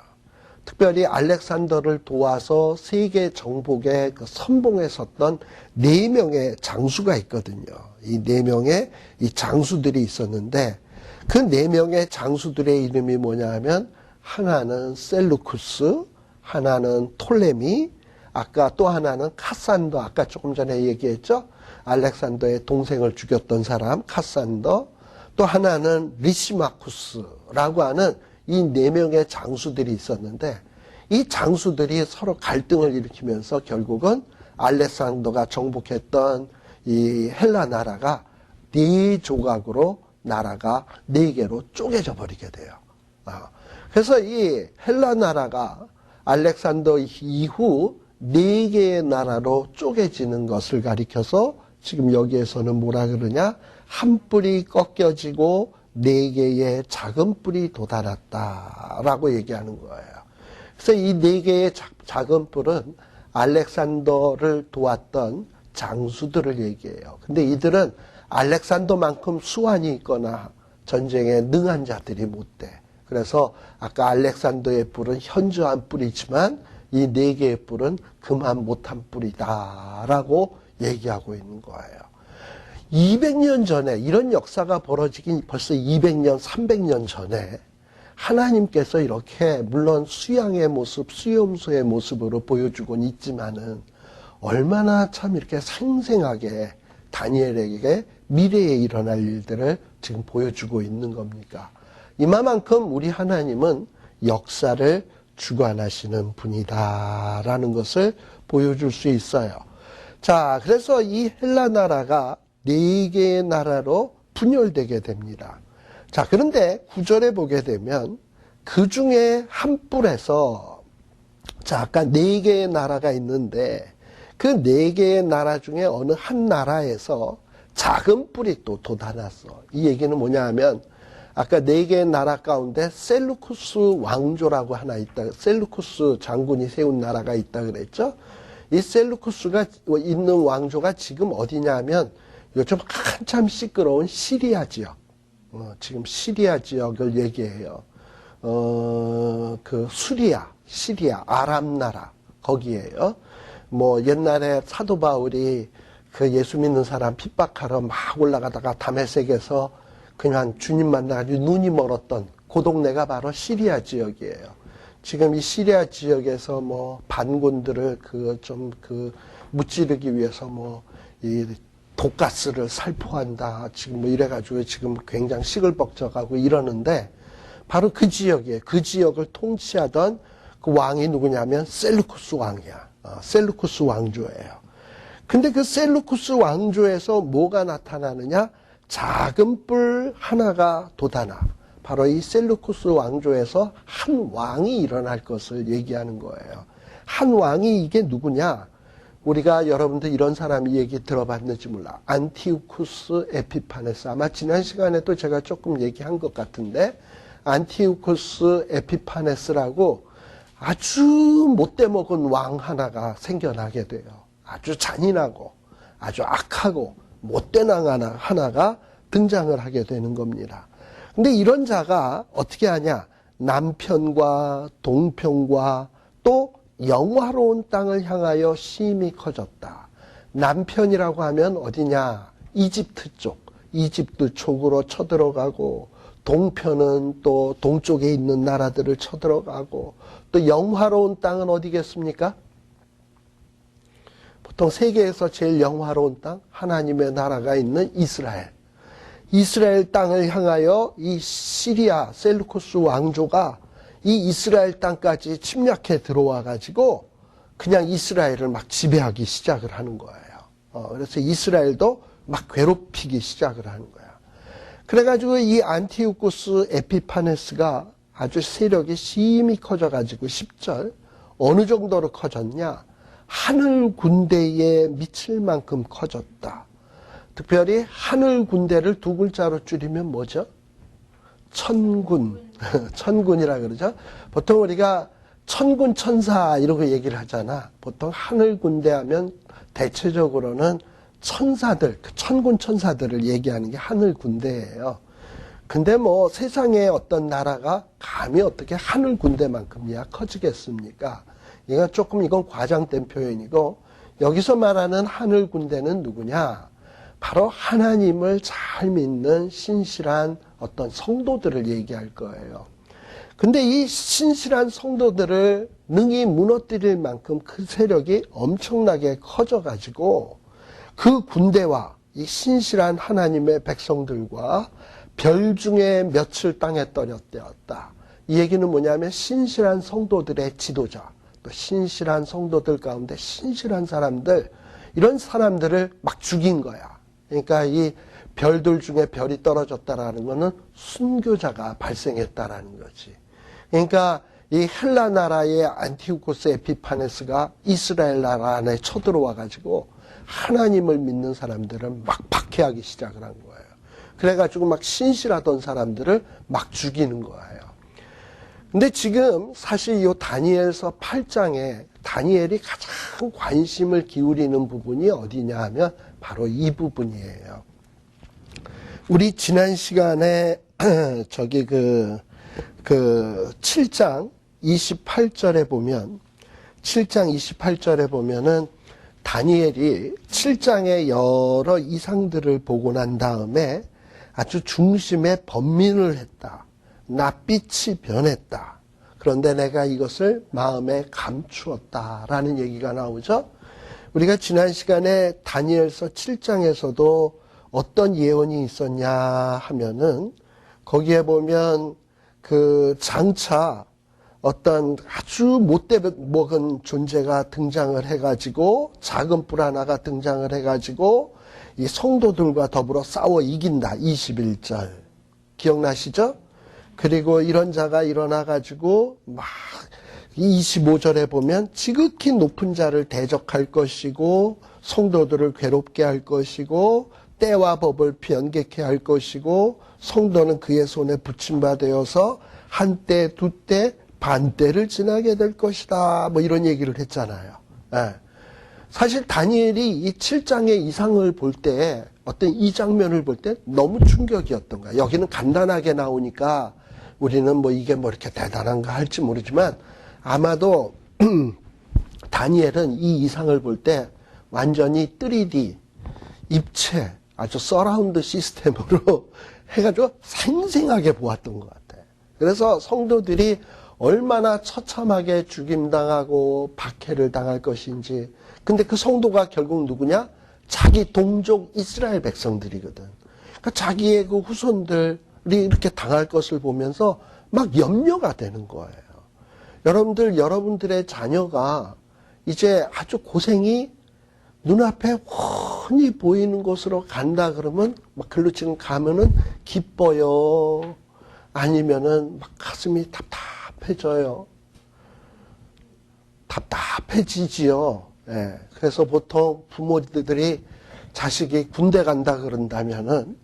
특별히 알렉산더를 도와서 세계 정복에 그 선봉에 섰던 4명의 장수가 있거든요. 이 4명의 이 장수들이 있었는데 그 4명의 장수들의 이름이 뭐냐 하면 하나는 셀루쿠스, 하나는 톨레미, 아까 또 하나는 카산더, 아까 조금 전에 얘기했죠. 알렉산더의 동생을 죽였던 사람 카산더, 또 하나는 리시마쿠스라고 하는 이 4명의 장수들이 있었는데 이 장수들이 서로 갈등을 일으키면서 결국은 알렉산더가 정복했던 이 헬라 나라가 4조각으로 나라가 4개로 쪼개져 버리게 돼요. 그래서 이 헬라 나라가 알렉산더 이후 4개의 나라로 쪼개지는 것을 가리켜서 지금 여기에서는 뭐라 그러냐? 한 뿔이 꺾여지고 4개의 작은 뿔이 돋아났다라고 얘기하는 거예요. 그래서 이 4개의 작은 뿔은 알렉산더를 도왔던 장수들을 얘기해요. 근데 이들은 알렉산더만큼 수완이 있거나 전쟁에 능한 자들이 못 돼. 그래서 아까 알렉산더의 뿔은 현저한 뿔이지만 이 4개의 뿔은 그만 못한 뿔이다라고 얘기하고 있는 거예요. 200년 전에 이런 역사가 벌어지긴 벌써 200년, 300년 전에 하나님께서 이렇게 물론 수양의 모습, 수염소의 모습으로 보여주곤 있지만은 얼마나 참 이렇게 생생하게 다니엘에게 미래에 일어날 일들을 지금 보여주고 있는 겁니까? 이만큼 우리 하나님은 역사를 주관하시는 분이다라는 것을 보여줄 수 있어요. 자, 그래서 이 헬라 나라가 4개의 나라로 분열되게 됩니다. 자, 그런데 9절에 보게 되면 그 중에 한 뿔에서 자, 아까 4개의 나라가 있는데 그 4개의 나라 중에 어느 한 나라에서 작은 뿔이 또 돋아났어. 이 얘기는 뭐냐 하면 아까 4개의 나라 가운데 셀루쿠스 왕조라고 하나 있다. 셀루쿠스 장군이 세운 나라가 있다 그랬죠. 이 셀루쿠스가 있는 왕조가 지금 어디냐 하면 요즘 한참 시끄러운 시리아 지역. 지금 시리아 지역을 얘기해요. 그 시리아, 아람 나라, 거기에요. 뭐 옛날에 사도 바울이 그 예수 믿는 사람 핍박하러 막 올라가다가 다메섹에서 그냥 주님 만나가지고 눈이 멀었던 그 동네가 바로 시리아 지역이에요. 지금 이 시리아 지역에서 뭐 반군들을 무찌르기 위해서 이 독가스를 살포한다. 지금 뭐 이래가지고 지금 굉장히 시끌벅적하고 이러는데 바로 그 지역을 통치하던 그 왕이 누구냐면 셀루쿠스 왕이야. 셀루쿠스 왕조예요. 근데 그 셀루쿠스 왕조에서 뭐가 나타나느냐? 작은 뿔 하나가 돋아나. 바로 이 셀루쿠스 왕조에서 한 왕이 일어날 것을 얘기하는 거예요. 한 왕이 이게 누구냐? 우리가 여러분들 이런 사람이 얘기 들어봤는지 몰라. 안티우쿠스 에피파네스. 아마 지난 시간에도 제가 조금 얘기한 것 같은데 안티우쿠스 에피파네스라고 아주 못돼 먹은 왕 하나가 생겨나게 돼요. 아주 잔인하고 아주 악하고 못된 왕 하나가 등장을 하게 되는 겁니다. 근데 이런 자가 어떻게 하냐? 남편과 동편과 또 영화로운 땅을 향하여 심히 커졌다. 남편이라고 하면 어디냐? 이집트 쪽, 이집트 쪽으로 쳐들어가고, 동편은 또 동쪽에 있는 나라들을 쳐들어가고, 또 영화로운 땅은 어디겠습니까? 보통 세계에서 제일 영화로운 땅, 하나님의 나라가 있는 이스라엘. 이스라엘 땅을 향하여 이 시리아 셀루쿠스 왕조가 이 이스라엘 땅까지 침략해 들어와 가지고 그냥 이스라엘을 막 지배하기 시작을 하는 거예요. 그래서 이스라엘도 막 괴롭히기 시작을 하는 거야. 그래가지고 이 안티우쿠스 에피파네스가 아주 세력이 심히 커져가지고 10절 어느 정도로 커졌냐? 하늘 군대에 미칠 만큼 커졌다. 특별히 하늘 군대를 두 글자로 줄이면 뭐죠? 천군. 천군이라 그러죠. 보통 우리가 천군 천사 이러고 얘기를 하잖아. 보통 하늘 군대 하면 대체적으로는 천사들, 천군 천사들을 얘기하는 게 하늘 군대예요. 근데 뭐 세상에 어떤 나라가 감히 어떻게 하늘 군대만큼이야 커지겠습니까? 이건 과장된 표현이고, 여기서 말하는 하늘 군대는 누구냐? 바로 하나님을 잘 믿는 신실한 어떤 성도들을 얘기할 거예요. 근데 이 신실한 성도들을 능히 무너뜨릴 만큼 그 세력이 엄청나게 커져가지고 그 군대와 이 신실한 하나님의 백성들과 별 중에 몇을 땅에 떨어뜨렸다. 이 얘기는 뭐냐면 신실한 성도들의 지도자, 또 신실한 성도들 가운데 신실한 사람들, 이런 사람들을 막 죽인 거야. 그러니까 이 별들 중에 별이 떨어졌다라는 것은 순교자가 발생했다라는 거지. 그러니까 이 헬라 나라의 안티우코스 에피파네스가 이스라엘 나라 안에 쳐들어와 가지고 하나님을 믿는 사람들을 막 박해하기 시작을 한 거예요. 그래가지고 막 신실하던 사람들을 막 죽이는 거예요. 근데 지금 사실 이 다니엘서 8장에 다니엘이 가장 관심을 기울이는 부분이 어디냐 하면 바로 이 부분이에요. 우리 지난 시간에 저기 그 7장 28절에 보면 7장 28절에 보면은 다니엘이 7장의 여러 이상들을 보고 난 다음에 아주 중심에 번민을 했다. 낯빛이 변했다. 그런데 내가 이것을 마음에 감추었다라는 얘기가 나오죠. 우리가 지난 시간에 다니엘서 7장에서도 어떤 예언이 있었냐 하면은 거기에 보면 그 장차 어떤 아주 못돼 먹은 존재가 등장을 해가지고 작은 뿔 하나가 등장을 해가지고 이 성도들과 더불어 싸워 이긴다. 21절 기억나시죠? 그리고 이런 자가 일어나가지고 막 25절에 보면 지극히 높은 자를 대적할 것이고 성도들을 괴롭게 할 것이고 때와 법을 변개케 할 것이고 성도는 그의 손에 붙임바 되어서 한때 두때 반때를 지나게 될 것이다. 뭐 이런 얘기를 했잖아요. 예. 사실 다니엘이 이 7장의 이상을 볼 때 어떤 이 장면을 볼 때 너무 충격이었던 거야. 여기는 간단하게 나오니까 우리는 뭐 이게 뭐 이렇게 대단한가 할지 모르지만 아마도 다니엘은 이 이상을 볼 때 완전히 3D 입체 아주 서라운드 시스템으로 해가지고 생생하게 보았던 것 같아요. 그래서 성도들이 얼마나 처참하게 죽임당하고 박해를 당할 것인지. 근데 그 성도가 결국 누구냐? 자기 동족 이스라엘 백성들이거든. 그러니까 자기의 그 후손들이 이렇게 당할 것을 보면서 막 염려가 되는 거예요. 여러분들의 자녀가 이제 아주 고생이 눈앞에 훤히 보이는 곳으로 간다 그러면 막 글로 지금 가면은 기뻐요. 아니면은 막 가슴이 답답해져요. 답답해지지요. 예. 그래서 보통 부모들이 자식이 군대 간다 그런다면은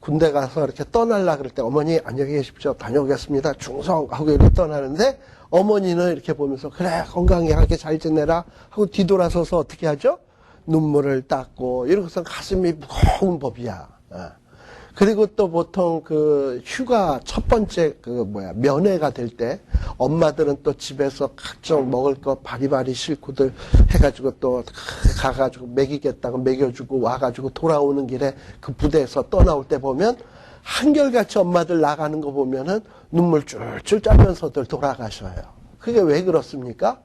군대 가서 이렇게 떠날라 그럴 때 어머니 안녕히 계십시오. 다녀오겠습니다. 충성하고 이렇게 떠나는데 어머니는 이렇게 보면서 그래 건강하게 잘 지내라 하고 뒤돌아서서 어떻게 하죠? 눈물을 닦고 이러고서 가슴이 무거운 법이야. 그리고 또 보통 그 휴가 첫 번째 면회가 될 때 엄마들은 또 집에서 각종 먹을 거 바리바리 싣고들 해가지고 또 가가지고 먹이겠다고 먹여주고 와가지고 돌아오는 길에 그 부대에서 떠나올 때 보면 한결같이 엄마들 나가는 거 보면은 눈물 줄줄 짜면서들 돌아가셔요. 그게 왜 그렇습니까?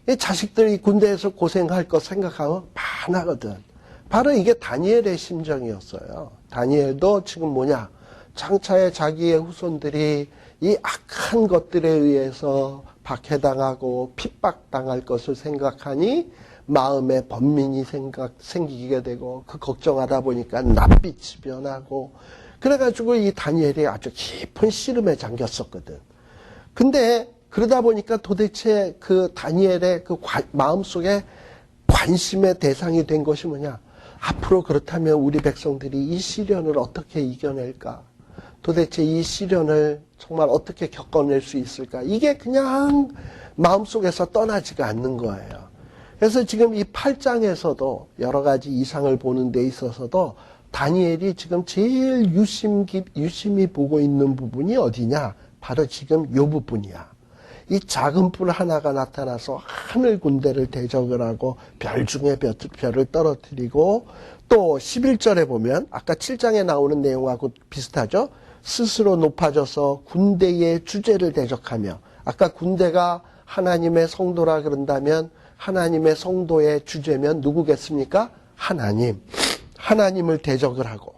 이 자식들이 군대에서 고생할 거 생각하면 반하거든. 바로 이게 다니엘의 심정이었어요. 다니엘도 지금 뭐냐? 장차에 자기의 후손들이 이 악한 것들에 의해서 박해당하고 핍박당할 것을 생각하니 마음에 번민이 생기게 되고 그 걱정하다 보니까 낯빛이 변하고 그래가지고 이 다니엘이 아주 깊은 시름에 잠겼었거든. 근데 그러다 보니까 도대체 그 다니엘의 그 마음속에 관심의 대상이 된 것이 뭐냐? 앞으로 그렇다면 우리 백성들이 이 시련을 어떻게 이겨낼까? 도대체 이 시련을 정말 어떻게 겪어낼 수 있을까? 이게 그냥 마음속에서 떠나지가 않는 거예요. 그래서 지금 이 8장에서도 여러 가지 이상을 보는 데 있어서도 다니엘이 지금 제일 유심히 보고 있는 부분이 어디냐? 바로 지금 이 부분이야. 이 작은 뿔 하나가 나타나서 하늘 군대를 대적을 하고 별 중에 별을 떨어뜨리고 또 11절에 보면 아까 7장에 나오는 내용하고 비슷하죠. 스스로 높아져서 군대의 주제를 대적하며 아까 군대가 하나님의 성도라 그런다면 하나님의 성도의 주제면 누구겠습니까? 하나님. 하나님을 대적을 하고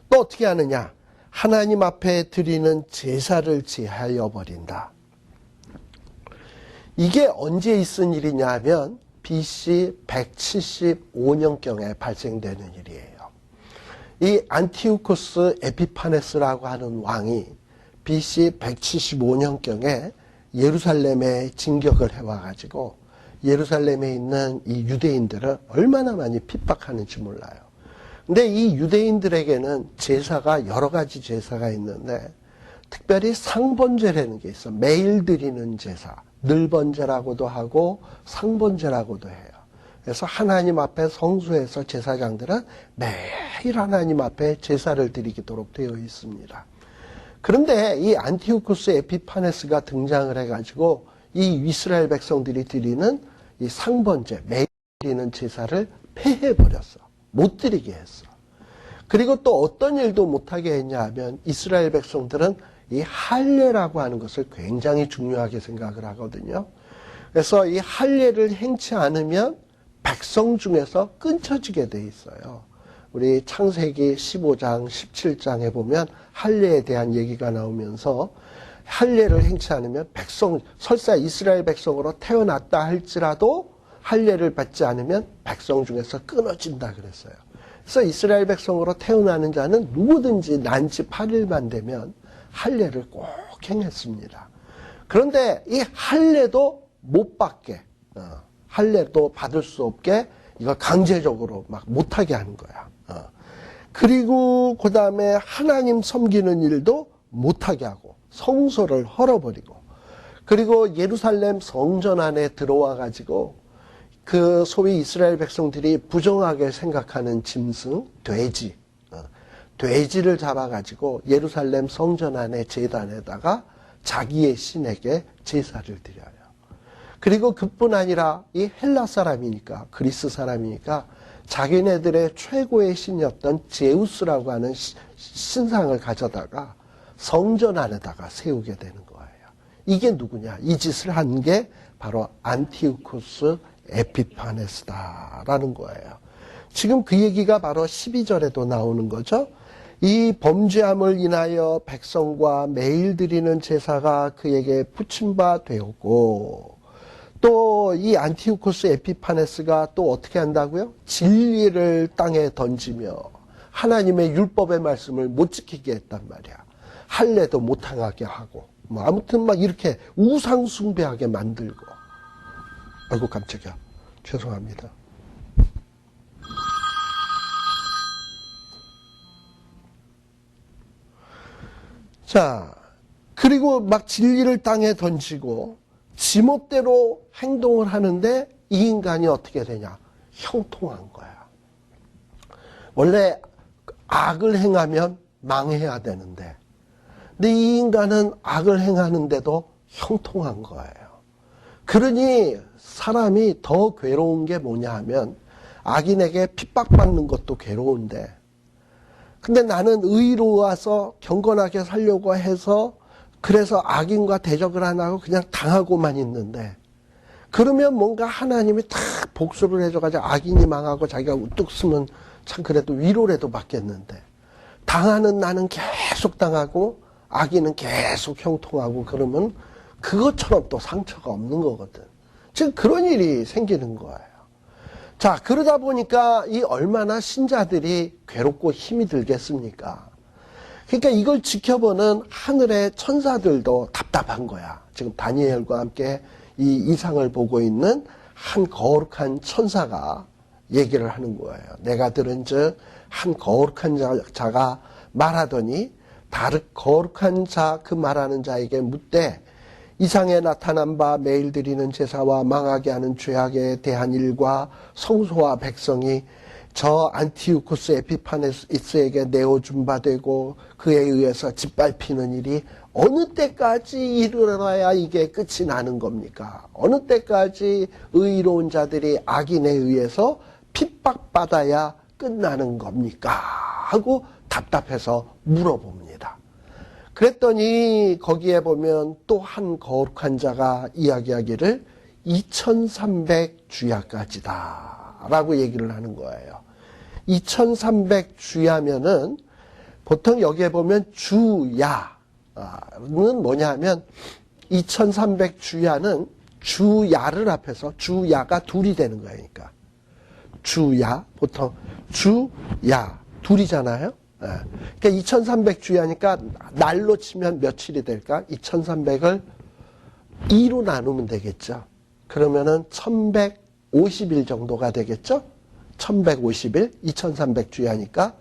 또 어떻게 하느냐? 하나님 앞에 드리는 제사를 제하여 버린다. 이게 언제 있은 일이냐 하면 BC 175년경에 발생되는 일이에요. 이 안티오코스 에피파네스라고 하는 왕이 BC 175년경에 예루살렘에 진격을 해와가지고 예루살렘에 있는 이 유대인들을 얼마나 많이 핍박하는지 몰라요. 근데 이 유대인들에게는 제사가 여러 가지 제사가 있는데 특별히 상번제라는 게 있어. 매일 드리는 제사. 늘번제라고도 하고 상번제라고도 해요. 그래서 하나님 앞에 성소에서 제사장들은 매일 하나님 앞에 제사를 드리도록 되어 있습니다. 그런데 이 안티오쿠스 에피파네스가 등장을 해가지고 이 이스라엘 백성들이 드리는 이 상번제, 매일 드리는 제사를 폐해버렸어. 못 드리게 했어. 그리고 또 어떤 일도 못하게 했냐 하면 이스라엘 백성들은 이 할례라고 하는 것을 굉장히 중요하게 생각을 하거든요. 그래서 이 할례를 행치 않으면 백성 중에서 끊쳐지게 돼 있어요. 우리 창세기 15장, 17장에 보면 할례에 대한 얘기가 나오면서 할례를 행치 않으면 설사 이스라엘 백성으로 태어났다 할지라도 할례를 받지 않으면 백성 중에서 끊어진다 그랬어요. 그래서 이스라엘 백성으로 태어나는 자는 누구든지 난지 8일만 되면 할례를 꼭 행했습니다. 그런데 이 할례도 못 받게, 할례도 받을 수 없게 이걸 강제적으로 막 못하게 하는 거야. 그리고 그 다음에 하나님 섬기는 일도 못하게 하고 성소를 헐어버리고 그리고 예루살렘 성전 안에 들어와 가지고 그 소위 이스라엘 백성들이 부정하게 생각하는 짐승, 돼지를 잡아가지고 예루살렘 성전 안의 제단에다가 자기의 신에게 제사를 드려요. 그리고 그뿐 아니라 이 헬라 사람이니까 그리스 사람이니까 자기네들의 최고의 신이었던 제우스라고 하는 신상을 가져다가 성전 안에다가 세우게 되는 거예요. 이게 누구냐? 이 짓을 한 게 바로 안티오코스 에피파네스다라는 거예요. 지금 그 얘기가 바로 12절에도 나오는 거죠. 이 범죄함을 인하여 백성과 매일 드리는 제사가 그에게 붙임 바 되었고, 또 이 안티오코스 에피파네스가 또 어떻게 한다고요? 진리를 땅에 던지며 하나님의 율법의 말씀을 못 지키게 했단 말이야. 할례도 못하게 하고, 뭐 아무튼 막 이렇게 우상 숭배하게 만들고. 아이고 깜짝이야. 죄송합니다. 자, 그리고 막 진리를 땅에 던지고 지멋대로 행동을 하는데 이 인간이 어떻게 되냐? 형통한 거야. 원래 악을 행하면 망해야 되는데, 근데 이 인간은 악을 행하는데도 형통한 거예요. 그러니 사람이 더 괴로운 게 뭐냐 하면, 악인에게 핍박받는 것도 괴로운데, 근데 나는 의로워서 경건하게 살려고 해서 그래서 악인과 대적을 안 하고 그냥 당하고만 있는데, 그러면 뭔가 하나님이 다 복수를 해줘가지고 악인이 망하고 자기가 우뚝 쓰면 참 그래도 위로라도 받겠는데, 당하는 나는 계속 당하고 악인은 계속 형통하고 그러면 그것처럼 또 상처가 없는 거거든. 지금 그런 일이 생기는 거예요. 자, 그러다 보니까 이 얼마나 신자들이 괴롭고 힘이 들겠습니까? 그러니까 이걸 지켜보는 하늘의 천사들도 답답한 거야. 지금 다니엘과 함께 이 이상을 보고 있는 한 거룩한 천사가 얘기를 하는 거예요. 내가 들은즉 한 거룩한 자가 말하더니 다른 거룩한 자 그 말하는 자에게 묻되, 이상에 나타난 바 매일 드리는 제사와 망하게 하는 죄악에 대한 일과 성소와 백성이 저 안티오코스 에피파네스에게 내어준 바 되고 그에 의해서 짓밟히는 일이 어느 때까지 이르러야 이게 끝이 나는 겁니까? 어느 때까지 의로운 자들이 악인에 의해서 핍박받아야 끝나는 겁니까? 하고 답답해서 물어봅니다. 그랬더니 거기에 보면 또 한 거룩한 자가 이야기하기를 2300주야까지다 라고 얘기를 하는 거예요. 2300주야면은 보통 여기에 보면 주야는 뭐냐 하면 2300주야는 주야를 합해서 주야가 둘이 되는 거예요. 그러니까 주야, 보통 주야 둘이잖아요. 그러니까 2300주야니까 날로 치면 며칠이 될까? 2300을 2로 나누면 되겠죠. 그러면은 1150일 정도가 되겠죠. 1150일, 2300주야니까.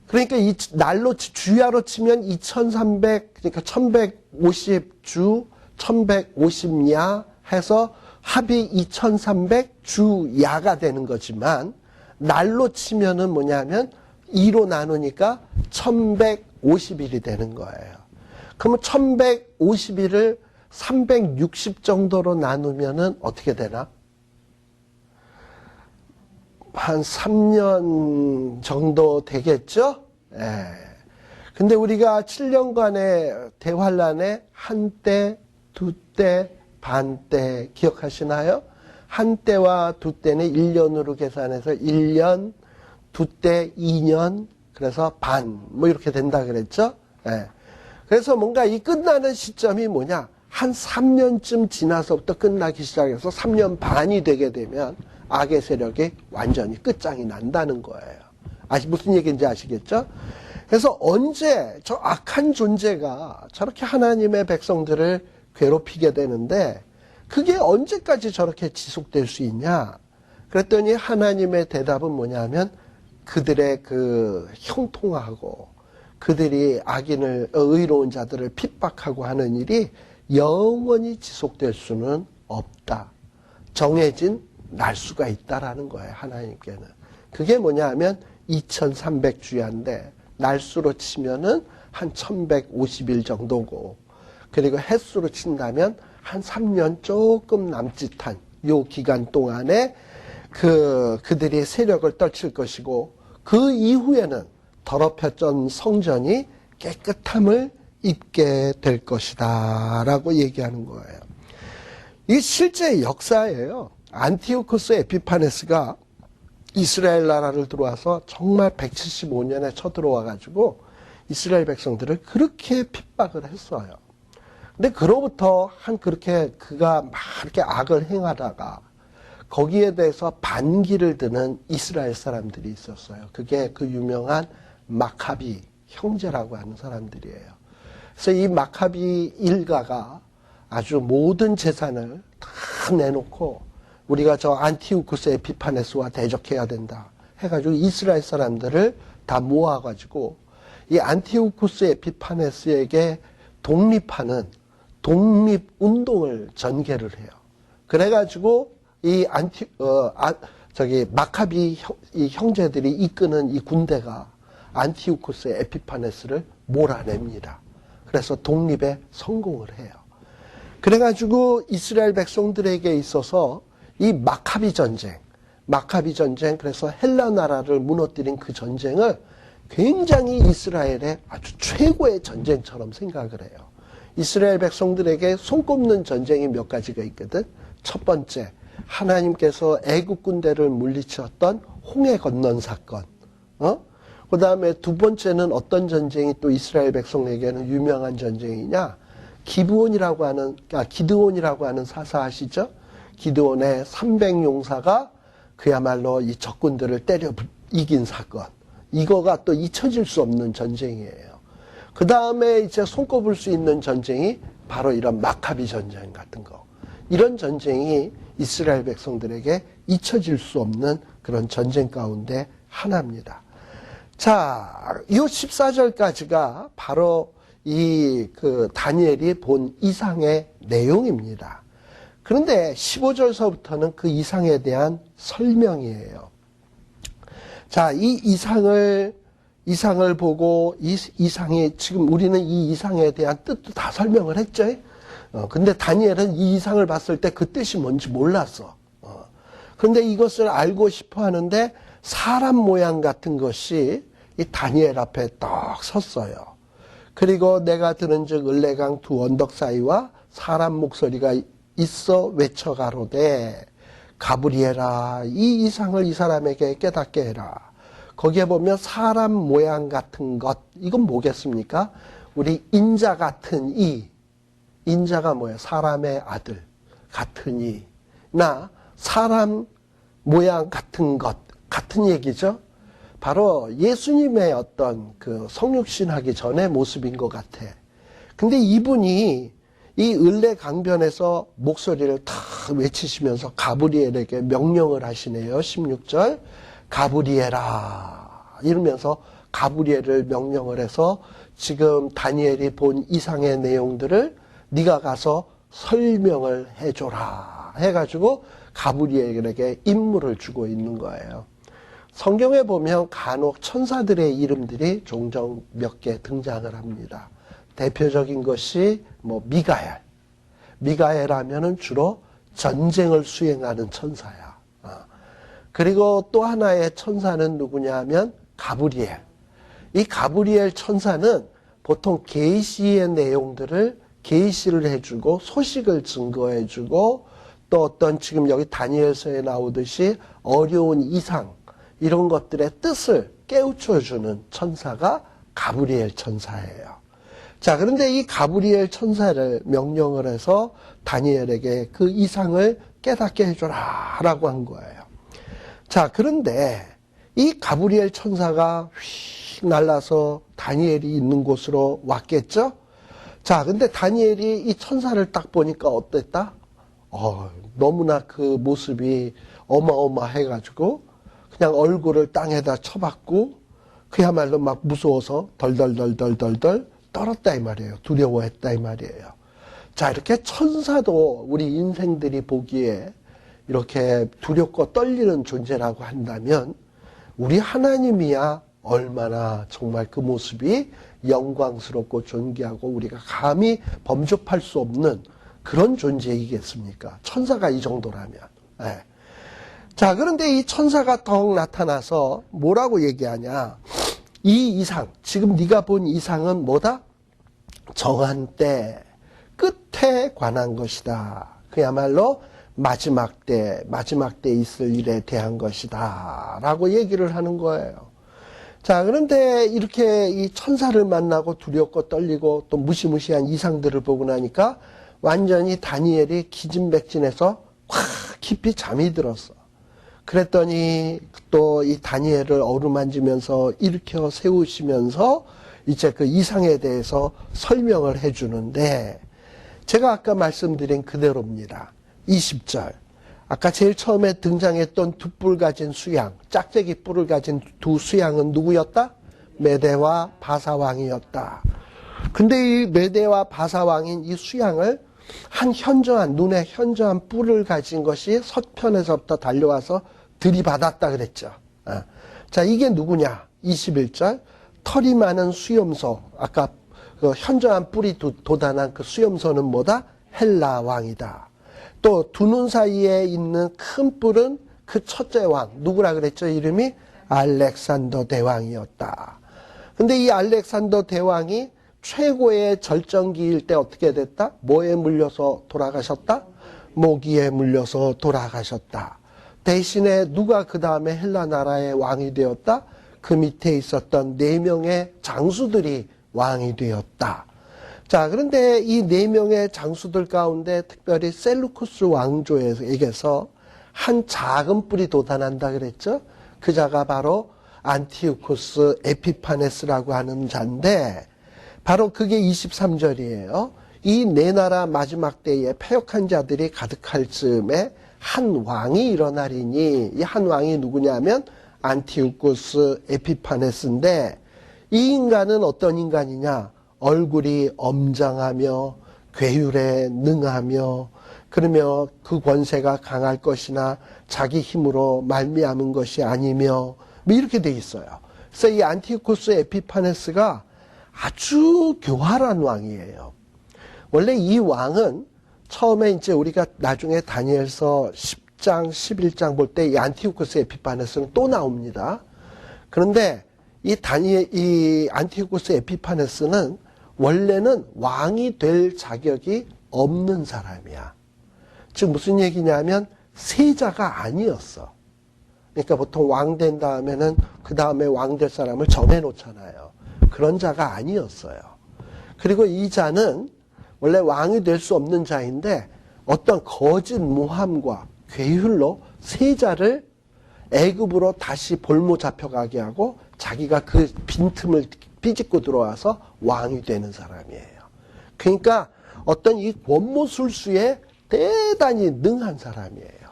그러니까 이 날로 주야로 치면 2300, 그러니까 1150주, 1150야 해서 합이 2300주야가 되는 거지만, 날로 치면은 뭐냐면 2로 나누니까 1150일이 되는 거예요. 그러면 1150일을 360 정도로 나누면은 어떻게 되나? 한 3년 정도 되겠죠? 예. 근데 우리가 7년간의 대환란에 한때, 두때, 반때 기억하시나요? 한때와 두때는 1년으로 계산해서 1년, 두때 2년, 그래서 반, 뭐 이렇게 된다 그랬죠? 예. 그래서 뭔가 이 끝나는 시점이 뭐냐? 한 3년쯤 지나서부터 끝나기 시작해서 3년 반이 되게 되면 악의 세력이 완전히 끝장이 난다는 거예요. 무슨 얘기인지 아시겠죠? 그래서 언제 저 악한 존재가 저렇게 하나님의 백성들을 괴롭히게 되는데 그게 언제까지 저렇게 지속될 수 있냐? 그랬더니 하나님의 대답은 뭐냐면 그들의 그 형통하고 그들이 악인을, 의로운 자들을 핍박하고 하는 일이 영원히 지속될 수는 없다. 정해진 날수가 있다라는 거예요, 하나님께는. 그게 뭐냐 하면 2300주야인데 날수로 치면은 한 1150일 정도고, 그리고 횟수로 친다면 한 3년 조금 남짓한 요 기간 동안에 그들이 세력을 떨칠 것이고, 그 이후에는 더럽혔던 성전이 깨끗함을 입게 될 것이다 라고 얘기하는 거예요. 이 실제 역사예요. 안티오쿠스 에피파네스가 이스라엘 나라를 들어와서 정말 175년에 쳐들어와 가지고 이스라엘 백성들을 그렇게 핍박을 했어요. 근데 그로부터 그렇게 그가 막 이렇게 악을 행하다가 거기에 대해서 반기를 드는 이스라엘 사람들이 있었어요. 그게 그 유명한 마카비 형제라고 하는 사람들이에요. 그래서 이 마카비 일가가 아주 모든 재산을 다 내놓고 우리가 저 안티오쿠스 에피파네스와 대적해야 된다 해가지고 이스라엘 사람들을 다 모아가지고 이 안티오쿠스 에피파네스에게 독립하는 독립운동을 전개를 해요. 그래가지고 이 마카비 이 형제들이 이끄는 이 군대가 안티오쿠스 에피파네스를 몰아냅니다. 그래서 독립에 성공을 해요. 그래가지고 이스라엘 백성들에게 있어서 이 마카비 전쟁, 그래서 헬라 나라를 무너뜨린 그 전쟁을 굉장히 이스라엘의 아주 최고의 전쟁처럼 생각을 해요. 이스라엘 백성들에게 손꼽는 전쟁이 몇 가지가 있거든. 첫 번째, 하나님께서 애국 군대를 물리쳤던 홍해 건넌 사건. 그 다음에 두 번째는 어떤 전쟁이 또 이스라엘 백성에게는 유명한 전쟁이냐? 기드온이라고 하는 사사 아시죠? 기드온의 300용사가 그야말로 이 적군들을 때려 이긴 사건. 이거가 또 잊혀질 수 없는 전쟁이에요. 그 다음에 이제 손꼽을 수 있는 전쟁이 바로 이런 마카비 전쟁 같은 거. 이런 전쟁이 이스라엘 백성들에게 잊혀질 수 없는 그런 전쟁 가운데 하나입니다. 자, 이 14절까지가 바로 다니엘이 본 이상의 내용입니다. 그런데 15절서부터는 그 이상에 대한 설명이에요. 자, 이 이상을 보고 이상이 지금 우리는 이 이상에 대한 뜻도 다 설명을 했죠. 근데 다니엘은 이 이상을 봤을 때 그 뜻이 뭔지 몰랐어. 그런데 이것을 알고 싶어 하는데 사람 모양 같은 것이 이 다니엘 앞에 딱 섰어요. 그리고 내가 들은즉 을레강 두 언덕 사이와 사람 목소리가 있어 외쳐가로되 가브리엘아 이 이상을 이 사람에게 깨닫게 해라. 거기에 보면 사람 모양 같은 것, 이건 뭐겠습니까? 우리 인자 같은 이, 인자가 뭐예요? 사람의 아들 같은 이, 나 사람 모양 같은 것, 같은 얘기죠. 바로 예수님의 어떤 그 성육신하기 전의 모습인 것 같아. 근데 이분이 이 을레 강변에서 목소리를 탁 외치시면서 가브리엘에게 명령을 하시네요. 16절 가브리엘아 이러면서 가브리엘을 명령을 해서 지금 다니엘이 본 이상의 내용들을 네가 가서 설명을 해줘라 해가지고 가브리엘에게 임무를 주고 있는 거예요. 성경에 보면 간혹 천사들의 이름들이 종종 몇 개 등장을 합니다. 대표적인 것이 미가엘. 미가엘 하면은 주로 전쟁을 수행하는 천사야. 그리고 또 하나의 천사는 누구냐 하면 가브리엘. 이 가브리엘 천사는 보통 계시의 내용들을 계시를 해주고 소식을 증거해주고 또 어떤 지금 여기 다니엘서에 나오듯이 어려운 이상 이런 것들의 뜻을 깨우쳐주는 천사가 가브리엘 천사예요. 자, 그런데 이 가브리엘 천사를 명령을 해서 다니엘에게 그 이상을 깨닫게 해줘라 라고 한 거예요. 자, 그런데 이 가브리엘 천사가 휙 날라서 다니엘이 있는 곳으로 왔겠죠? 자, 근데 다니엘이 이 천사를 딱 보니까 어땠다? 너무나 그 모습이 어마어마해가지고 그냥 얼굴을 땅에다 쳐박고 그야말로 막 무서워서 덜덜덜덜덜덜 떨었다 이 말이에요. 두려워했다 이 말이에요. 자, 이렇게 천사도 우리 인생들이 보기에 이렇게 두렵고 떨리는 존재라고 한다면 우리 하나님이야 얼마나 정말 그 모습이 영광스럽고 존귀하고 우리가 감히 범접할 수 없는 그런 존재이겠습니까? 천사가 이 정도라면. 네. 자, 그런데 이 천사가 덩 나타나서 뭐라고 얘기하냐? 이 이상, 지금 네가 본 이상은 뭐다? 정한 때 끝에 관한 것이다. 그야말로 마지막 때 있을 일에 대한 것이다. 라고 얘기를 하는 거예요. 자, 그런데 이렇게 이 천사를 만나고 두렵고 떨리고 또 무시무시한 이상들을 보고 나니까 완전히 다니엘이 기진맥진해서 확 깊이 잠이 들었어. 그랬더니 또 이 다니엘을 어루만지면서 일으켜 세우시면서 이제 그 이상에 대해서 설명을 해주는데, 제가 아까 말씀드린 그대로입니다. 20절. 아까 제일 처음에 등장했던 두 뿔 가진 수양, 짝짝이 뿔을 가진 두 수양은 누구였다? 메대와 바사왕이었다. 근데 이 메대와 바사왕인 이 수양을 한 현저한, 눈에 현저한 뿔을 가진 것이 서편에서부터 달려와서 들이받았다 그랬죠. 자, 이게 누구냐? 21절. 털이 많은 수염소. 아까 그 현저한 뿔이 돋아난 그 수염소는 뭐다? 헬라 왕이다. 또 두 눈 사이에 있는 큰 뿔은 그 첫째 왕. 누구라 그랬죠? 이름이 알렉산더 대왕이었다. 근데 이 알렉산더 대왕이 최고의 절정기일 때 어떻게 됐다? 뭐에 물려서 돌아가셨다? 모기에 물려서 돌아가셨다. 대신에 누가 그 다음에 헬라 나라의 왕이 되었다? 그 밑에 있었던 4명의 장수들이 왕이 되었다. 자, 그런데 이 4명의 장수들 가운데 특별히 셀루쿠스 왕조에게서 한 작은 뿔이 돋아난다 그랬죠? 그 자가 바로 안티오코스 에피파네스라고 하는 자인데, 바로 그게 23절이에요. 이 네 나라 마지막 때에 패역한 자들이 가득할 즈음에 한 왕이 일어나리니, 이 한 왕이 누구냐면 안티오코스 에피파네스인데, 이 인간은 어떤 인간이냐? 얼굴이 엄장하며 괴율에 능하며, 그러며 그 권세가 강할 것이나 자기 힘으로 말미암은 것이 아니며, 뭐 이렇게 돼 있어요. 그래서 이 안티오코스 에피파네스가 아주 교활한 왕이에요. 원래 이 왕은 처음에 이제 우리가 나중에 다니엘서 10장, 11장 볼 때 이 안티오코스 에피파네스는 또 나옵니다. 그런데 이 안티오코스 에피파네스는 원래는 왕이 될 자격이 없는 사람이야. 즉 무슨 얘기냐면 세자가 아니었어. 그러니까 보통 왕 된 다음에는 그 다음에 왕 될 사람을 정해놓잖아요. 그런 자가 아니었어요. 그리고 이 자는 원래 왕이 될 수 없는 자인데 어떤 거짓 모함과 괴율로 세자를 애굽으로 다시 볼모 잡혀가게 하고 자기가 그 빈틈을 비집고 들어와서 왕이 되는 사람이에요. 그러니까 어떤 이 권모술수에 대단히 능한 사람이에요.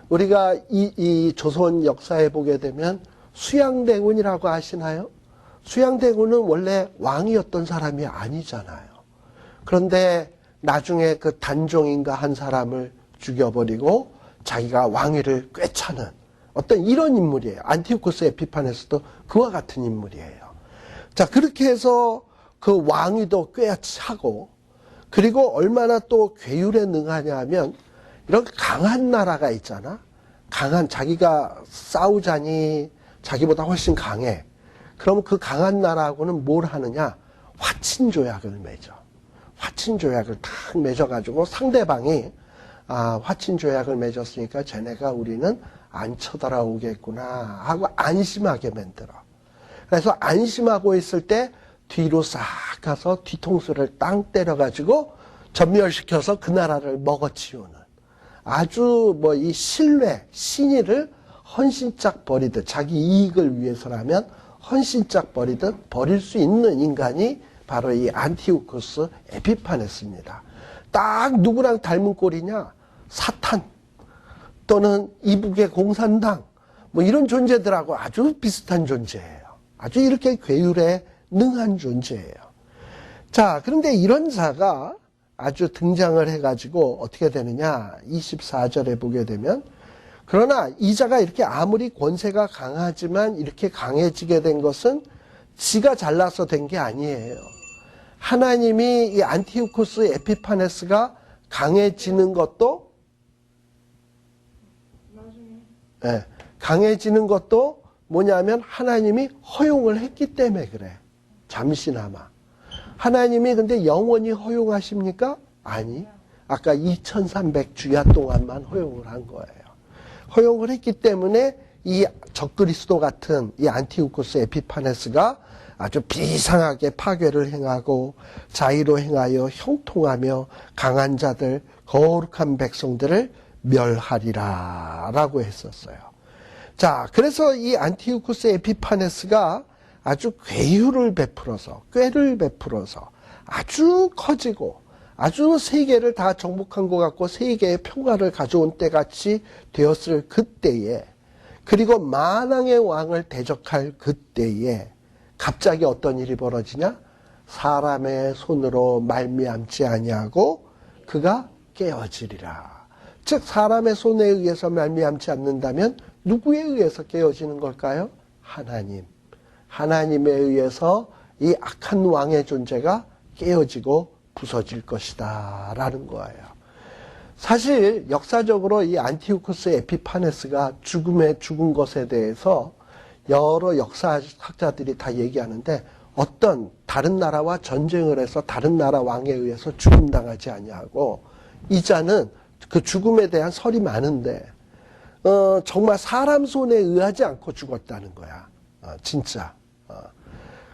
우리가 이 조선 역사에 보게 되면 수양대군이라고 아시나요? 수양대군은 원래 왕이었던 사람이 아니잖아요. 그런데 나중에 그 단종인가 한 사람을 죽여버리고 자기가 왕위를 꿰차는 어떤 이런 인물이에요. 안티오코스 에피파네스도 그와 같은 인물이에요. 자, 그렇게 해서 그 왕위도 꿰차고, 그리고 얼마나 또 괴율에 능하냐 하면 이런 강한 나라가 있잖아. 강한, 자기가 싸우자니 자기보다 훨씬 강해. 그럼 그 강한 나라하고는 뭘 하느냐? 화친조약을 맺어. 화친조약을 탁 맺어가지고 상대방이 화친조약을 맺었으니까 쟤네가 우리는 안 쳐들어오겠구나 하고 안심하게 만들어. 그래서 안심하고 있을 때 뒤로 싹 가서 뒤통수를 땅 때려가지고 전멸시켜서 그 나라를 먹어치우는 아주 뭐 이 신뢰, 신의를 헌신짝 버리듯, 자기 이익을 위해서라면 헌신짝 버리듯 버릴 수 있는 인간이 바로 이 안티오코스 에피파네스입니다. 딱 누구랑 닮은 꼴이냐? 사탄 또는 이북의 공산당 뭐 이런 존재들하고 아주 비슷한 존재예요. 아주 이렇게 괴율에 능한 존재예요. 자, 그런데 이런 자가 아주 등장을 해가지고 어떻게 되느냐? 24절에 보게 되면, 그러나 이 자가 이렇게 아무리 권세가 강하지만 이렇게 강해지게 된 것은 지가 잘나서 된 게 아니에요. 하나님이 이 안티오코스 에피파네스가 강해지는 것도 네, 강해지는 것도 뭐냐면 하나님이 허용을 했기 때문에 그래. 잠시나마. 하나님이 근데 영원히 허용하십니까? 아니. 아까 2300주야 동안만 허용을 한 거예요. 허용을 했기 때문에 이 적그리스도 같은 이 안티오코스 에피파네스가 아주 비상하게 파괴를 행하고 자의로 행하여 형통하며 강한 자들, 거룩한 백성들을 멸하리라 라고 했었어요. 자, 그래서 이 안티오코스 에피파네스가 아주 꾀를 베풀어서 아주 커지고 아주 세계를 다 정복한 것 같고 세계의 평화를 가져온 때같이 되었을 그때에, 그리고 만왕의 왕을 대적할 그때에 갑자기 어떤 일이 벌어지냐? 사람의 손으로 말미암지 아니하고 그가 깨어지리라. 즉 사람의 손에 의해서 말미암지 않는다면 누구에 의해서 깨어지는 걸까요? 하나님. 하나님에 의해서 이 악한 왕의 존재가 깨어지고 부서질 것이다 라는 거예요. 사실 역사적으로 이 안티오코스 에피파네스가 죽은 것에 대해서 여러 역사학자들이 다 얘기하는데, 어떤 다른 나라와 전쟁을 해서 다른 나라 왕에 의해서 죽음당하지 아니하고, 이자는 그 죽음에 대한 설이 많은데 정말 사람 손에 의하지 않고 죽었다는 거야. 진짜.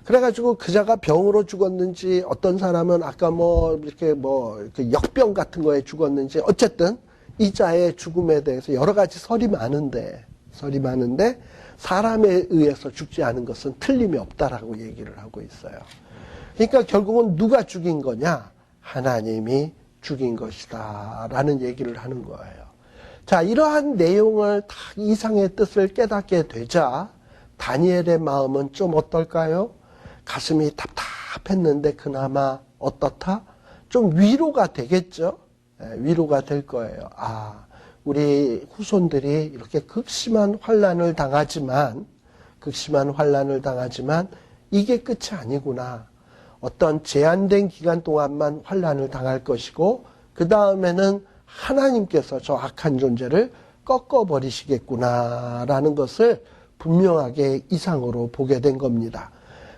그래가지고 그자가 병으로 죽었는지, 어떤 사람은 아까 그 역병 같은 거에 죽었는지, 어쨌든 이자의 죽음에 대해서 여러 가지 설이 많은데 사람에 의해서 죽지 않은 것은 틀림이 없다라고 얘기를 하고 있어요. 그러니까 결국은 누가 죽인 거냐? 하나님이 죽인 것이다 라는 얘기를 하는 거예요. 자, 이러한 내용을 다 이상의 뜻을 깨닫게 되자 다니엘의 마음은 좀 어떨까요? 가슴이 답답했는데 그나마 어떻다? 좀 위로가 되겠죠? 위로가 될 거예요. 아, 우리 후손들이 이렇게 극심한 환난을 당하지만 이게 끝이 아니구나. 어떤 제한된 기간 동안만 환난을 당할 것이고 그 다음에는 하나님께서 저 악한 존재를 꺾어버리시겠구나라는 것을 분명하게 이상으로 보게 된 겁니다.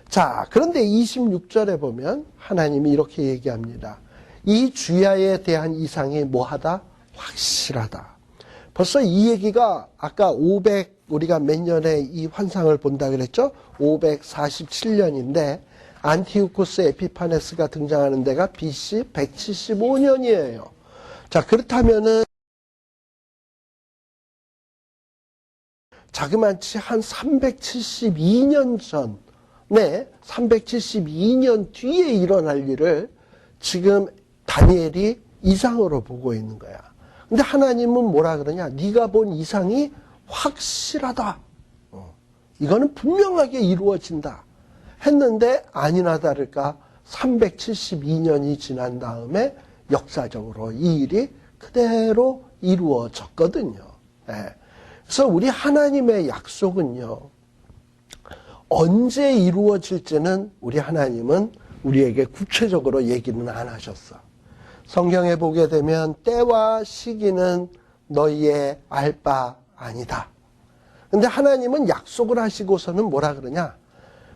자, 그런데 26절에 보면 하나님이 이렇게 얘기합니다. 이 주야에 대한 이상이 뭐하다? 확실하다. 벌써 이 얘기가 아까 우리가 몇 년에 이 환상을 본다 그랬죠? 547년인데 안티오코스 에피파네스가 등장하는 데가 BC 175년이에요. 자, 그렇다면은 자그마치 한 372년 전에 372년 뒤에 일어날 일을 지금 다니엘이 이상으로 보고 있는 거야. 근데 하나님은 뭐라 그러냐? 네가 본 이상이 확실하다. 이거는 분명하게 이루어진다. 했는데 아니나 다를까 372년이 지난 다음에 역사적으로 이 일이 그대로 이루어졌거든요. 그래서 우리 하나님의 약속은요, 언제 이루어질지는 우리 하나님은 우리에게 구체적으로 얘기는 안 하셨어. 성경에 보게 되면 때와 시기는 너희의 알 바 아니다. 근데 하나님은 약속을 하시고서는 뭐라 그러냐?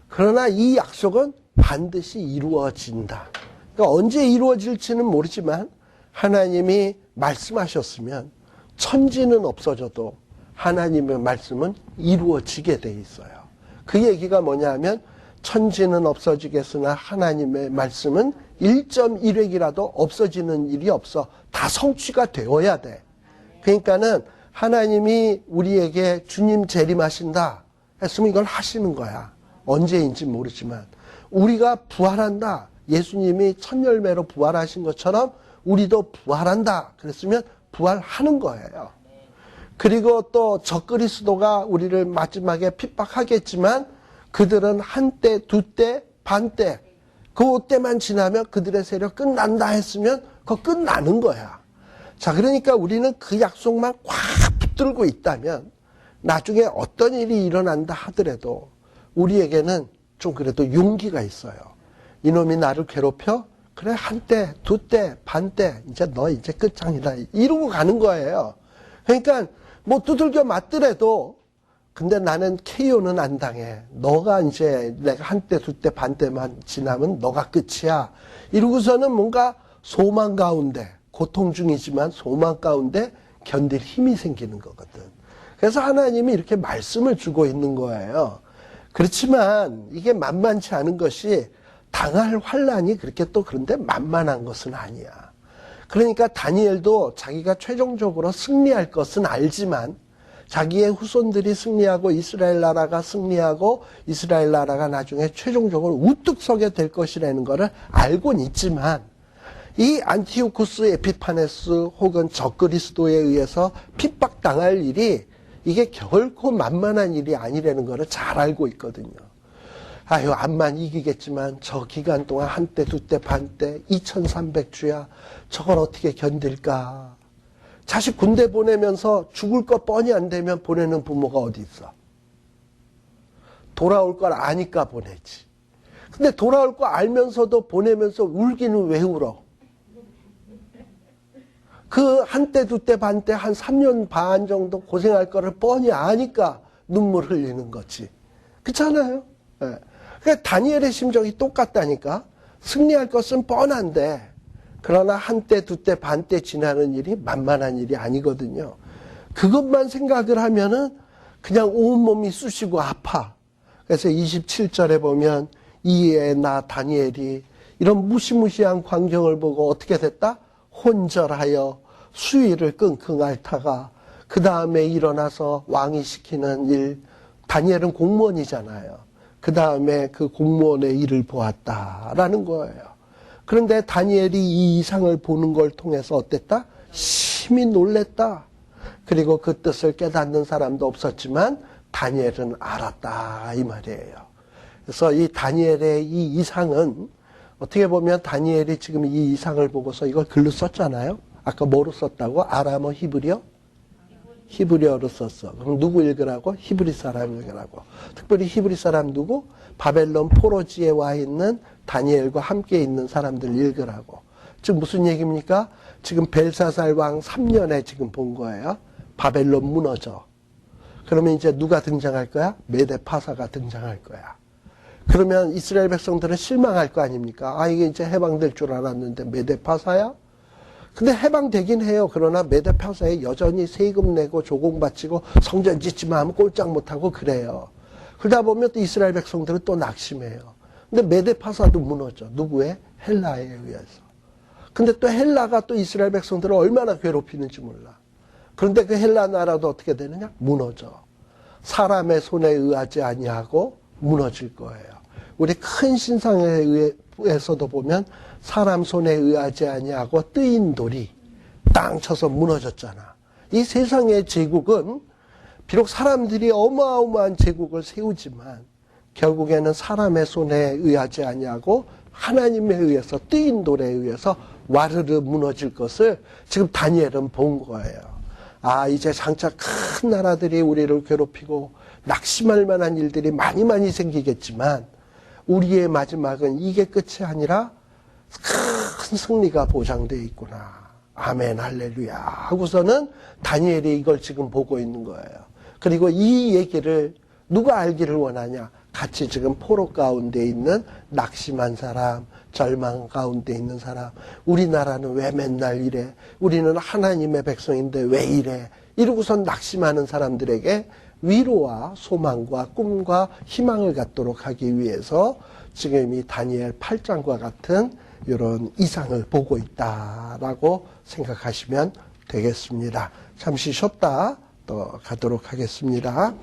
그러나 이 약속은 반드시 이루어진다. 그러니까 언제 이루어질지는 모르지만 하나님이 말씀하셨으면 천지는 없어져도 하나님의 말씀은 이루어지게 돼 있어요. 그 얘기가 뭐냐 하면 천지는 없어지겠으나 하나님의 말씀은 1.1획이라도 없어지는 일이 없어. 다 성취가 되어야 돼. 그러니까는 하나님이 우리에게 주님 재림하신다 했으면 이걸 하시는 거야. 언제인지 모르지만 우리가 부활한다. 예수님이 첫 열매로 부활하신 것처럼 우리도 부활한다. 그랬으면 부활하는 거예요. 그리고 또 적그리스도가 우리를 마지막에 핍박하겠지만 그들은 한때, 두때, 반때, 그때만 지나면 그들의 세력 끝난다 했으면 그거 끝나는 거야. 자, 그러니까 우리는 그 약속만 꽉 붙들고 있다면 나중에 어떤 일이 일어난다 하더라도 우리에게는 좀 그래도 용기가 있어요. 이놈이 나를 괴롭혀? 그래, 한때, 두때, 반때, 너 이제 끝장이다. 이러고 가는 거예요. 그러니까 뭐 두들겨 맞더라도 근데 나는 KO는 안 당해. 너가 이제 내가 한때, 두때, 반때만 지나면 너가 끝이야. 이러고서는 뭔가 소망 가운데, 고통 중이지만 소망 가운데 견딜 힘이 생기는 거거든. 그래서 하나님이 이렇게 말씀을 주고 있는 거예요. 그렇지만 이게 만만치 않은 것이 당할 환란이 그렇게 또 그런데 만만한 것은 아니야. 그러니까 다니엘도 자기가 최종적으로 승리할 것은 알지만 자기의 후손들이 승리하고 이스라엘 나라가 승리하고 이스라엘 나라가 나중에 최종적으로 우뚝 서게 될 것이라는 것을 알고는 있지만 이 안티오쿠스 에피파네스 혹은 적그리스도에 의해서 핍박당할 일이 이게 결코 만만한 일이 아니라는 것을 잘 알고 있거든요. 아유, 암만 이기겠지만 저 기간 동안 한때, 두때, 반때, 2300주야. 저걸 어떻게 견딜까? 자식 군대 보내면서 죽을 거 뻔히 안 되면 보내는 부모가 어디 있어? 돌아올 걸 아니까 보내지. 근데 돌아올 거 알면서도 보내면서 울기는 왜 울어? 그 한때, 두때, 반때, 한 3년 반 정도 고생할 거를 뻔히 아니까 눈물 흘리는 거지. 그렇잖아요? 네. 그러니까 다니엘의 심정이 똑같다니까. 승리할 것은 뻔한데 그러나 한때, 두때, 반때 지나는 일이 만만한 일이 아니거든요. 그것만 생각을 하면은 그냥 온몸이 쑤시고 아파. 그래서 27절에 보면 이에 나 다니엘이 이런 무시무시한 광경을 보고 어떻게 됐다? 혼절하여 수위를 끙끙 앓다가 그 다음에 일어나서 왕이 시키는 일, 다니엘은 공무원이잖아요. 그 다음에 그 공무원의 일을 보았다라는 거예요. 그런데 다니엘이 이 이상을 보는 걸 통해서 어땠다? 심히 놀랬다. 그리고 그 뜻을 깨닫는 사람도 없었지만 다니엘은 알았다 이 말이에요. 그래서 이 다니엘의 이 이상은 어떻게 보면 다니엘이 지금 이 이상을 보고서 이걸 글로 썼잖아요. 아까 뭐로 썼다고? 아람어, 히브리어? 히브리어로 썼어. 그럼 누구 읽으라고? 히브리 사람 읽으라고. 특별히 히브리 사람 누구? 바벨론 포로지에 와 있는 다니엘과 함께 있는 사람들 읽으라고. 지금 무슨 얘기입니까? 지금 벨사살 왕 3년에 지금 본 거예요. 바벨론 무너져. 그러면 이제 누가 등장할 거야? 메데파사가 등장할 거야. 그러면 이스라엘 백성들은 실망할 거 아닙니까? 아, 이게 이제 해방될 줄 알았는데 메데파사야? 근데 해방되긴 해요. 그러나 메데파사에 여전히 세금 내고 조공 바치고 성전 짓지만 하면 꼼짝 못하고 그래요. 그러다 보면 또 이스라엘 백성들은 또 낙심해요. 근데 메데파사도 무너져. 누구의? 헬라에 의해서. 근데 또 헬라가 또 이스라엘 백성들을 얼마나 괴롭히는지 몰라. 그런데 그 헬라 나라도 어떻게 되느냐? 무너져. 사람의 손에 의하지 아니하고 무너질 거예요. 우리 큰 신상에 의해서도 보면 사람 손에 의하지 아니하고 뜨인 돌이 땅 쳐서 무너졌잖아. 이 세상의 제국은 비록 사람들이 어마어마한 제국을 세우지만 결국에는 사람의 손에 의하지 아니하고 하나님에 의해서 뜨인 돌에 의해서 와르르 무너질 것을 지금 다니엘은 본 거예요. 아, 이제 장차 큰 나라들이 우리를 괴롭히고 낙심할 만한 일들이 많이 생기겠지만 우리의 마지막은 이게 끝이 아니라 큰 승리가 보장되어 있구나. 아멘, 할렐루야 하고서는 다니엘이 이걸 지금 보고 있는 거예요. 그리고 이 얘기를 누가 알기를 원하냐? 같이 지금 포로 가운데 있는 낙심한 사람, 절망 가운데 있는 사람, 우리나라는 왜 맨날 이래? 우리는 하나님의 백성인데 왜 이래? 이러고선 낙심하는 사람들에게 위로와 소망과 꿈과 희망을 갖도록 하기 위해서 지금 이 다니엘 8장과 같은 이런 이상을 보고 있다라고 생각하시면 되겠습니다. 잠시 쉬었다 또 가도록 하겠습니다.